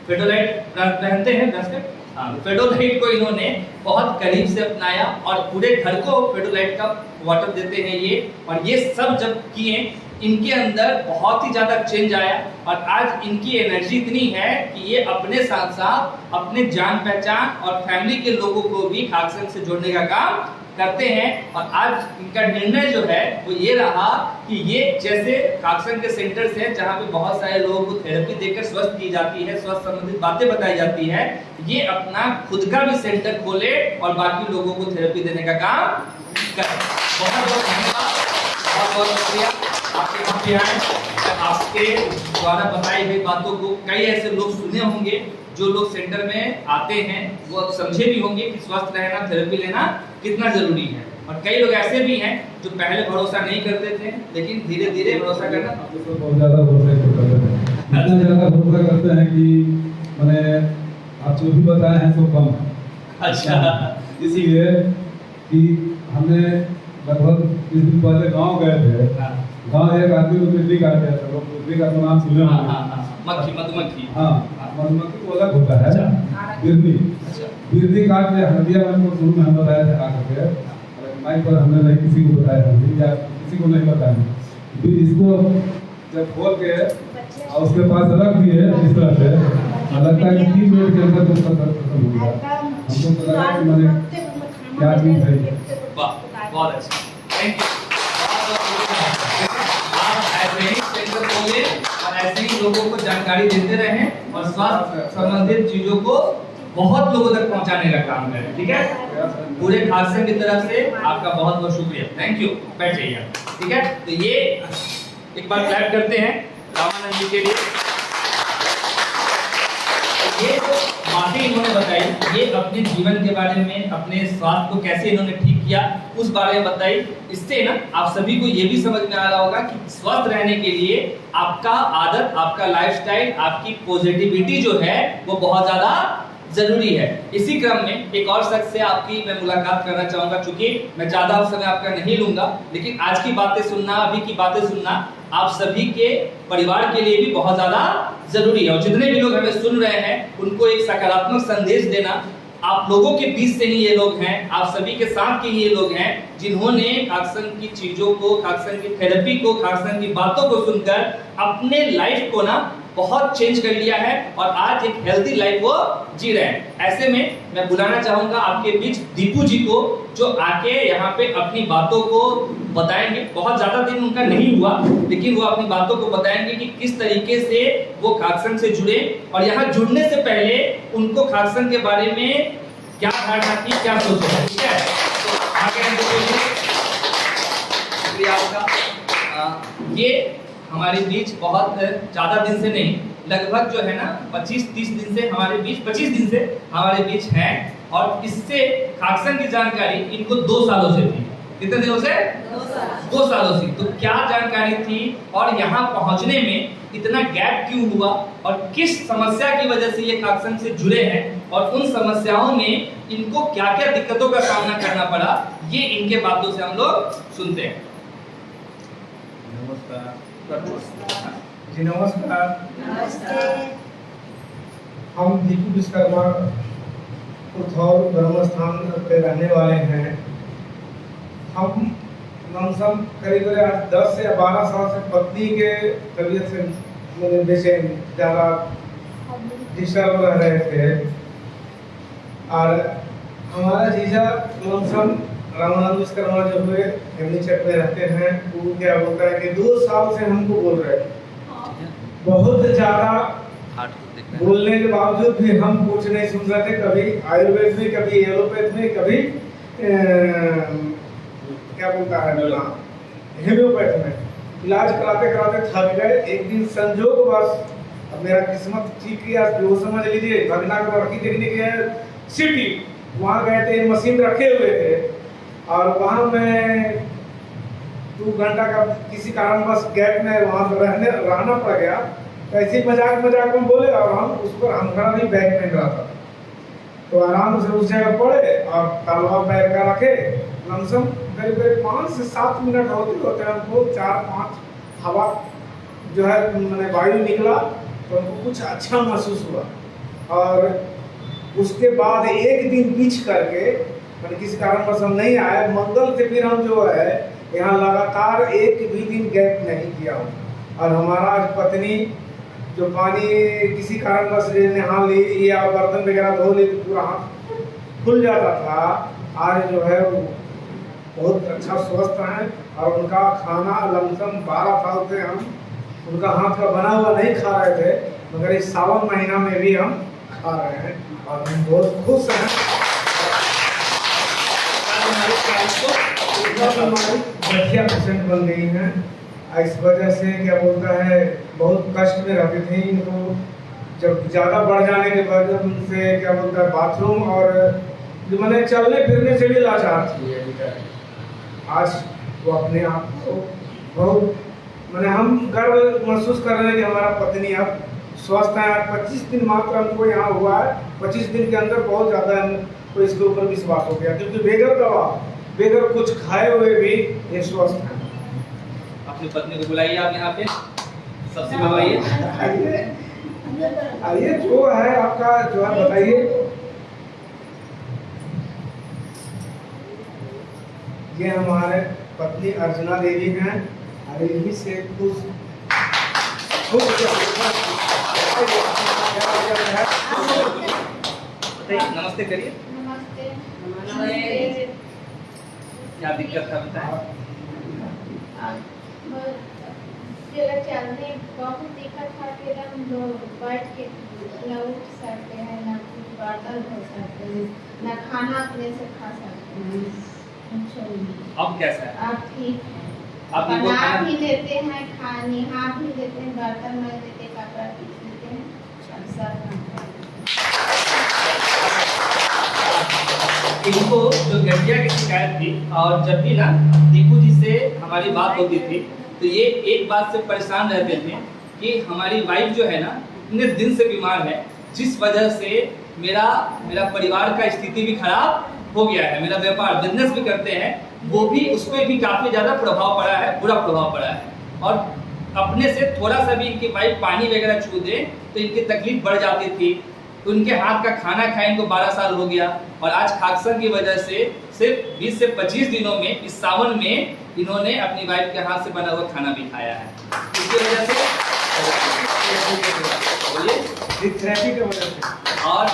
फेडोलाइट पहनते हैं ब्रेसलेट। हाँ, फेडोलाइट को इन्होंने बहुत करीब से अपनाया और पूरे घर को फेडोलाइट का वाटर देते हैं ये। और ये सब जब किए इनके अंदर बहुत ही ज्यादा चेंज आया और आज इनकी एनर्जी इतनी है कि ये अपने साथ साथ अपने जान पहचान और फैमिली के लोगों को भी खाकसंघ से जोड़ने का काम करते हैं। और आज इनका निर्णय जो है वो ये रहा कि ये जैसे खाकसंघ के सेंटर से जहाँ पे बहुत सारे लोगों को थेरेपी देकर स्वस्थ की जाती है, स्वस्थ संबंधित बातें बताई जाती है, ये अपना खुद का भी सेंटर खोले और बाकी लोगों को थेरेपी देने का काम करे। बहुत बहुत धन्यवाद, बहुत बहुत शुक्रिया आपके यहाँ पे आए। आपके द्वारा बताई गई बातों को कई ऐसे लोग सुने होंगे, जो लोग सेंटर में आते हैं वो समझे भी होंगे कि स्वस्थ रहना, थेरेपी लेना कितना जरूरी है। और कई लोग ऐसे भी हैं जो पहले भरोसा नहीं करते थे लेकिन धीरे धीरे भरोसा करना बहुत ज़्यादा भरोसा करते हैं, इतना ज़्यादा भरोसा करते हैं कि मैंने आप जो भी बताए हैं तो कम है। अच्छा, इसीलिए कि हमने लगभग कुछ दिन पहले गांव गए थे। गांव एक आदमी को बिजली काट गया था, लोग बिजली का तो नाम सुने होंगे। मक्खी, मधुमक्खी। हाँ, मधुमक्खी को अलग होता है, बिरनी। बिरनी काट के हल्दिया को शुरू में हम बताए थे आकर के, माइक पर हमने नहीं किसी को बताया था या किसी को नहीं बताया। फिर इसको जब खोल के और उसके पास रख दिए इस तरह से लगता है कि 3 मिनट के अंदर उसका दर्द खत्म हो गया। हमको तो लगा कि मैंने क्या चीज़ है ये। वाह बहुत अच्छा, थैंक यू। आप ऐसे ही सेंटर खोले और ऐसे ही लोगों को जानकारी देते रहें और स्वास्थ्य संबंधित चीजों को बहुत लोगों तक पहुंचाने का काम करें, ठीक है। पूरे खाकसंघ की तरफ से आपका बहुत बहुत शुक्रिया, थैंक यू। बैठ जाइए, ठीक है। तो ये एक बार क्लैप करते हैं रामानंद जी के लिए। ये जो बातें इन्होंने बताई, ये अपने जीवन के बारे में, अपने स्वास्थ्य को कैसे इन्होंने ठीक किया उस बारे में बताई। इससे ना आप सभी को ये भी समझ में आ रहा होगा कि स्वस्थ रहने के लिए आपका आदत, आपका लाइफस्टाइल, आपकी पॉजिटिविटी जो है वो बहुत ज्यादा जरूरी है। इसी क्रम में एक और शख्स से आपकी मैं मुलाकात करना चाहूंगा, चूंकि मैं ज्यादा समय आपका नहीं लूंगा, लेकिन आज की बातें सुनना, अभी की बातें सुनना आप सभी के परिवार के लिए भी बहुत ज्यादा जरूरी है। और जितने भी लोग हमें सुन रहे हैं उनको एक सकारात्मक संदेश देना। आप लोगों के बीच से ही ये लोग हैं, आप सभी के साथ के ही ये लोग हैं जिन्होंने खाकसंघ की चीजों को, खाकसंघ की थेरेपी को, खाकसंघ की बातों को सुनकर अपने लाइफ को ना बहुत चेंज कर लिया है और आज एक हेल्दी लाइफ वो जी रहे हैं। ऐसे में मैं बुलाना चाहूंगा आपके बीच दीपू जी को, जो आके यहाँ पे अपनी बातों को बताएंगे। बहुत ज्यादा दिन उनका नहीं हुआ, लेकिन वो अपनी बातों को बताएंगे कि किस तरीके से वो खाकसंघ से जुड़े और यहाँ जुड़ने से पहले उनको खाकसंघ के बारे में क्या धारणा थी, क्या सोच है, ठीक है। तो आगे शुक्रिया आपका। ये हमारे बीच बहुत ज्यादा दिन से नहीं, लगभग जो है ना 25-30 दिन से हमारे बीच, 25 दिन से हमारे बीच हैं और इससे खाकसंघ की जानकारी इनको 2 सालों से थी। कितने दिनों से? 2 सालों से। तो क्या जानकारी थी और यहाँ पहुँचने में इतना गैप क्यों हुआ और किस समस्या की वजह से ये खाकसंघ से जुड़े हैं और उन समस्याओं में इनको क्या क्या दिक्कतों का सामना करना पड़ा, ये इनके बातों से हम लोग सुनते हैं। नमस्कार जी, नमस्कार। नमस्ते। हम दीपू विश्वकर्मा उथौर ब्रह्म स्थान पे रहने वाले हैं। हम लमसम करीब 10 से 12 साल से पत्नी के तबीयत से मैंने बेचैन, ज़्यादा डिस्टर्ब रह रहे थे और हमारा जीजा लमसम रामानंद विश्वकर्मा जो हुए फैमिली चेक में रहते हैं, वो क्या होता है कि 2 साल से हमको बोल रहे हैं, बहुत ज़्यादा बोलने के बावजूद भी हम कुछ नहीं सुन रहे थे। कभी आयुर्वेद में, कभी एलोपैथ में, कभी क्या बोलता है हेम्योपैथ में इलाज कराते कराते थक गए। एक दिन संजोग बस अब मेरा किस्मत ठीक किया, जो समझ लीजिए भगना को लड़की देखने गए सिटी, वहाँ गए थे, मशीन रखे हुए थे और वहाँ मैं 2 घंटा का किसी कारणवश गैप में वहाँ रहना पड़ गया। तो ऐसे मजाक में बोले और हम उस पर अंगड़ा भी बैग पहन रहा था, तो आराम से उस जगह पड़े और तलवा पैर का रखे। लमसम करीब 5 से 7 मिनट होते हमको 4-5 हवा जो है मैंने वायु निकला, तो हमको कुछ अच्छा महसूस हुआ। और उसके बाद एक दिन पीछ करके मैंने किसी कारणवश हम नहीं आए, मंगल से फिर हम जो है यहाँ लगातार एक भी दिन गैप नहीं किया हूँ। और हमारा आज पत्नी जो पानी किसी कारणवश नहा ली या बर्तन वगैरह धो ली तो पूरा हाथ खुल जाता था, आज जो है वो बहुत अच्छा स्वस्थ हैं। और उनका खाना लमसम 12 साल से हम उनका हाथ का बना हुआ नहीं खा रहे थे, मगर इस सावन महीना में भी हम खा रहे हैं और हम बहुत खुश हैं। बढ़िया पेशेंट बन गई हैं। इस वजह से क्या बोलता है बहुत कष्ट में रहते थे इनको, जब ज़्यादा बढ़ जाने के बाद उनसे क्या बोलता है बाथरूम और जो मैंने चलने फिरने से भी लाचार थी। आज वो अपने आप को बहुत मैंने हम गर्व महसूस कर रहे हैं कि हमारा पत्नी अब स्वस्थ है। 25 दिन मात्र हमको यहाँ हुआ है, 25 दिन के अंदर बहुत ज़्यादा हमको इसके ऊपर विश्वास हो गया, क्योंकि बेगर दवा बेगर कुछ खाए हुए भी ये स्वस्थ है। अपनी पत्नी को बुलाइए आप यहाँ पे, सबसे बुलाइए। आइए जो है आपका जो है बताइए। ये हमारे पत्नी अर्चना देवी हैं और इन्हीं से खुश बताइए, नमस्ते करिए। नमस्ते। नमस्ते। क्या दिक्कत था बताएं। चलने बहुत दिक्कत था कि हम लोग बैठ के न उठ सकते हैं, न कुछ बर्तन धो सकते हैं, न खाना अपने से खा सकते हैं। अब कैसा है? अब ठीक है। आप इनको बना खाना भी लेते हैं, नहा भी लेते हैं, बर्तन मांज लेते हैं, कपड़ा पीस लेते हैं, सब काम करते हैं। इनको जो गठिया की शिकायत थी, और जब भी ना दीपू जी से हमारी बात होती थी तो ये एक बात से परेशान रहते थे कि हमारी वाइफ जो है ना इतने दिन से बीमार है, जिस वजह से मेरा परिवार का स्थिति भी खराब हो गया है, मेरा व्यापार बिजनेस भी करते हैं वो भी, उस पर भी काफी ज्यादा प्रभाव पड़ा है, बुरा प्रभाव पड़ा है। और अपने से थोड़ा सा भी इनकी वाइफ पानी वगैरह छू दे तो इनकी तकलीफ बढ़ जाती थी। उनके हाथ का खाना खाए इनको 12 साल हो गया, और आज खाकसन की वजह से सिर्फ 20 से 25 दिनों में इस सावन में इन्होंने अपनी वाइफ के हाथ से बना हुआ खाना भी खाया है। इसकी वजह से थेरेपी की वजह से, और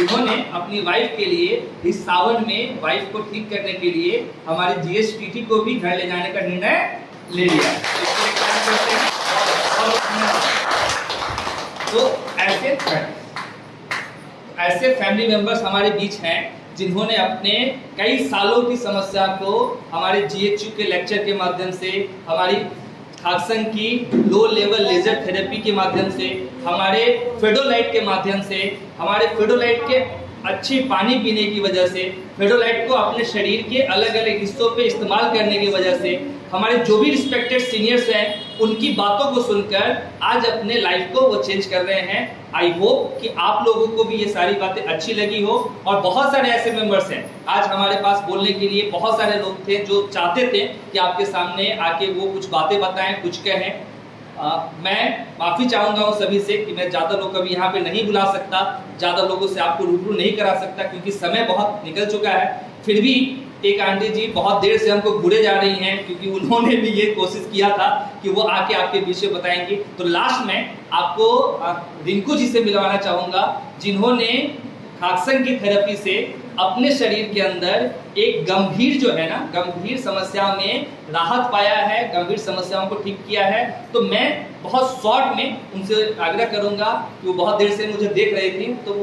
इन्होंने अपनी वाइफ के लिए इस सावन में वाइफ को ठीक करने के लिए हमारे जीएसटीटी को भी घर ले जाने का निर्णय ले लिया है। इसके लिए काम करते हैं। तो ऐसे फैमिली मेंबर्स हमारे बीच हैं जिन्होंने अपने कई सालों की समस्या को हमारे जीएचयू के लेक्चर के माध्यम से, हमारी खाकसन की लो लेवल लेजर थेरेपी के माध्यम से, हमारे फेडोलाइट के माध्यम से, हमारे फेडोलाइट के अच्छी पानी पीने की वजह से, फेडोलाइट को अपने शरीर के अलग अलग हिस्सों पे इस्तेमाल करने की वजह से, हमारे जो भी रिस्पेक्टेड सीनियर्स हैं उनकी बातों को सुनकर आज अपने लाइफ को वो चेंज कर रहे हैं। आई होप कि आप लोगों को भी ये सारी बातें अच्छी लगी हो। और बहुत सारे ऐसे मेंबर्स हैं आज हमारे पास बोलने के लिए, बहुत सारे लोग थे जो चाहते थे कि आपके सामने आके वो कुछ बातें बताएं, कुछ कहें। मैं माफ़ी चाहूँगा उन सभी से कि मैं ज़्यादा लोग कभी यहाँ पे नहीं बुला सकता, ज़्यादा लोगों से आपको रूबरू नहीं करा सकता क्योंकि समय बहुत निकल चुका है। फिर भी एक आंटी जी बहुत देर से हमको घूरे जा रही हैं क्योंकि उन्होंने भी ये कोशिश किया था कि वो आके आपके बीच में बताएंगी। तो लास्ट में आपको रिंकू जी से मिलवाना चाहूँगा जिन्होंने खाकसन की थेरेपी से अपने शरीर के अंदर एक गंभीर जो है ना गंभीर समस्याओं में राहत पाया है, गंभीर समस्याओं को ठीक किया है। तो मैं बहुत शॉर्ट में उनसे आग्रह करूंगा कि वो बहुत देर से मुझे देख रही थी तो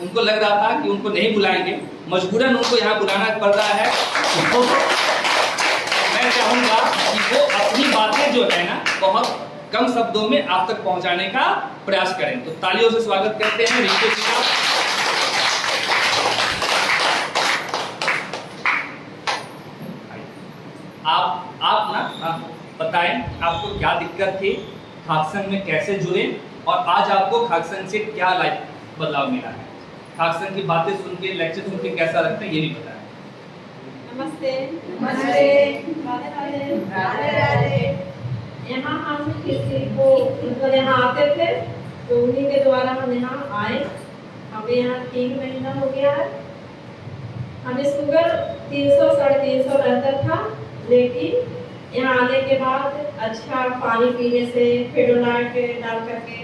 उनको लग रहा था कि उनको नहीं बुलाएंगे, मजबूरन उनको यहाँ बुलाना पड़ रहा है। तो मैं चाहूँगा कि वो अपनी बातें जो है ना बहुत कम शब्दों में आप तक पहुँचाने का प्रयास करें। तो तालियों से स्वागत करते हैं रिंकू जी का। आप ना बताएं आपको क्या दिक्कत थी, खाकसन में कैसे जुड़े और आज आपको खाकसन से क्या लाइफ बदलाव मिला है। खाकसन की बातें सुन के, लेक्चर सुन के कैसा लगता है ये भी बताएं। नमस्ते। यहाँ हम किसी को मतलब यहाँ आते थे तो उन्हीं के द्वारा हम यहाँ आए। हमें यहाँ 3 महीना हो गया है। हमें शुगर 300 350 रहता था, लेकिन यहाँ आने के बाद अच्छा पानी पीने से, फेडोलाइट डाल करके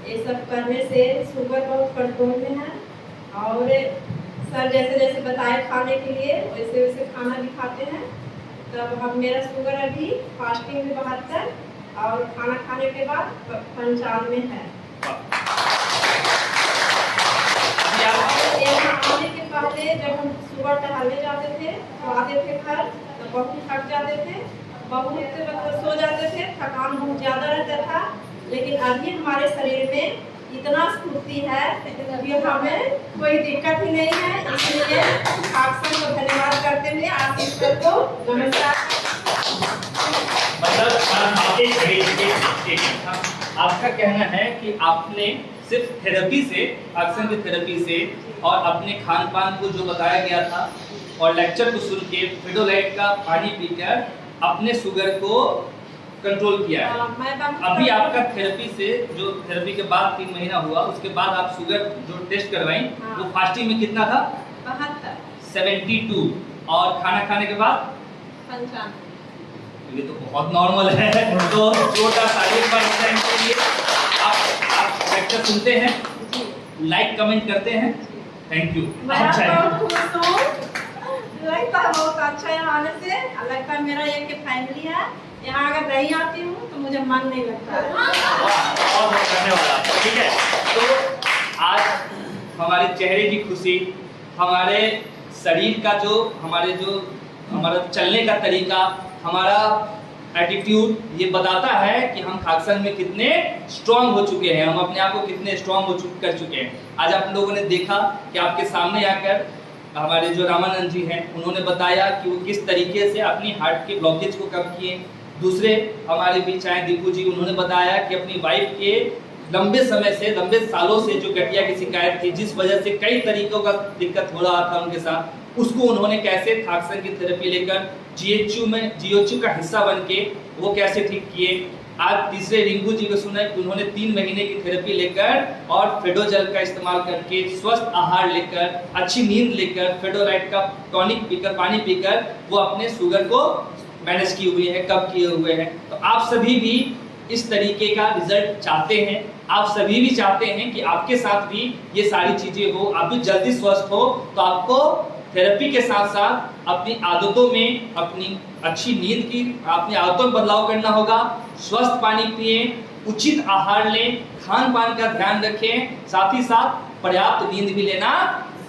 ये सब करने से शुगर बहुत कंट्रोल में है। और सर जैसे जैसे बताए खाने के लिए वैसे वैसे खाना भी खाते हैं। तब हम मेरा शुगर अभी फास्टिंग में 72 और खाना खाने के बाद 95 है। यहाँ आने के पहले जब हम सुबह टहलने जाते थे तो आते थे घर तो बहुत थक जाते थे, बहुत मतलब सो जाते थे, थकान बहुत ज़्यादा रहता था। लेकिन अभी हमारे शरीर में इतना स्फूर्ति है कि हमें कोई दिक्कत ही नहीं है। इसलिए खाकसन को धन्यवाद करते हुए आशीष सर को नमस्कार। मतलब आपका कहना है कि आपने सिर्फ थेरेपी से, खाकसन की थेरेपी से और अपने खान पान को जो बताया गया था और लेक्चर को सुन के फेडोलाइट का पानी पीकर अपने शुगर को कंट्रोल किया है। अभी आपका थेरेपी से जो थेरेपी के बाद 3 महीना हुआ उसके बाद आप शुगर जो टेस्ट करवाई वो फास्टिंग में कितना था? 72 और खाना खाने के बाद 95। ये तो बहुत नॉर्मल है। तो छोटा सा एक बार के लिए आप लेक्चर सुनते हैं लाइक कमेंट करते हैं। Thank you. मैं बहुत खुश हूँ, लगता है बहुत अच्छा यहाँ आने से, लगता है मेरा एक फैमिली है। यहाँ अगर नहीं आती हूँ तो मुझे मन नहीं लगता है। बहुत बहुत धन्यवाद आपका। ठीक है, तो आज हमारे चेहरे की खुशी, हमारे शरीर का जो हमारा चलने का तरीका, हमारा एटीट्यूड, ये बताता है कि हम खाकसंग में कितने स्ट्रांग हो चुके हैं, हम अपने आप को कितने स्ट्रांग कर चुके हैं। आज आप लोगों ने देखा कि आपके सामने आकर हमारे जो रामानंद जी हैं उन्होंने बताया कि वो किस तरीके से अपनी हार्ट के ब्लॉकेज को कम किए। दूसरे हमारे बीच आए दीपू जी, उन्होंने बताया कि अपनी वाइफ के लंबे सालों से जो गठिया की शिकायत थी, जिस वजह से कई तरीकों का दिक्कत हो रहा था उनके साथ, उसको उन्होंने कैसे खाकसंग की थेरेपी लेकर जीएचयू का हिस्सा बन के वो कैसे ठीक किए। आज तीसरे रिंकू जी को सुना कि उन्होंने 3 महीने की थेरेपी लेकर और फेडोजेल का इस्तेमाल करके, स्वस्थ आहार लेकर, अच्छी नींद लेकर, फेडोराइट का टॉनिक पीकर, पानी पीकर वो अपने शुगर को मैनेज किए हुए हैं, कम किए हुए हैं। तो आप सभी भी इस तरीके का रिजल्ट चाहते हैं, आप सभी भी चाहते हैं कि आपके साथ भी ये सारी चीजें हो, आप भी जल्दी स्वस्थ हो। तो आपको थेरेपी के साथ साथ अपनी आदतों में, अपनी अच्छी नींद की, अपनी आदतों में बदलाव करना होगा। स्वस्थ पानी पिए, उचित आहार लें, खान पान का ध्यान रखें, साथ ही साथ पर्याप्त नींद भी लेना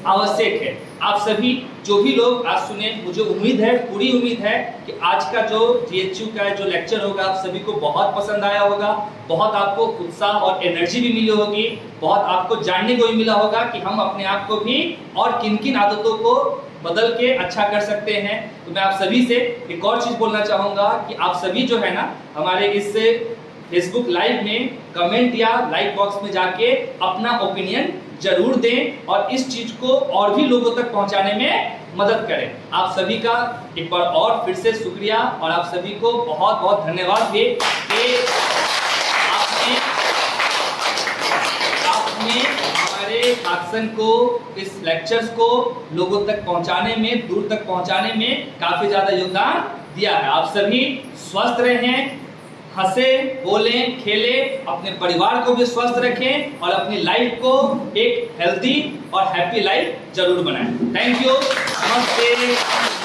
आवश्यक है। आप सभी जो भी लोग आज सुने, मुझे उम्मीद है, पूरी उम्मीद है कि आज का जो जीएचयू का जो लेक्चर होगा आप सभी को बहुत पसंद आया होगा, बहुत आपको उत्साह और एनर्जी भी मिली होगी, बहुत आपको जानने को भी मिला होगा कि हम अपने आप को भी और किन किन आदतों को बदल के अच्छा कर सकते हैं। तो मैं आप सभी से एक और चीज बोलना चाहूंगा कि आप सभी जो है ना हमारे इस फेसबुक लाइव में कमेंट या लाइक बॉक्स में जाके अपना ओपिनियन जरूर दें और इस चीज को और भी लोगों तक पहुंचाने में मदद करें। आप सभी का एक बार और फिर से शुक्रिया और आप सभी को बहुत बहुत धन्यवाद भी कि आपने हमारे खाकसंग को, इस लेक्चर्स को लोगों तक पहुंचाने में, दूर तक पहुंचाने में काफी ज्यादा योगदान दिया है। आप सभी स्वस्थ रहें, हंसे, बोलें, खेलें, अपने परिवार को भी स्वस्थ रखें और अपनी लाइफ को एक हेल्दी और हैप्पी लाइफ जरूर बनाएं। Thank you. नमस्ते।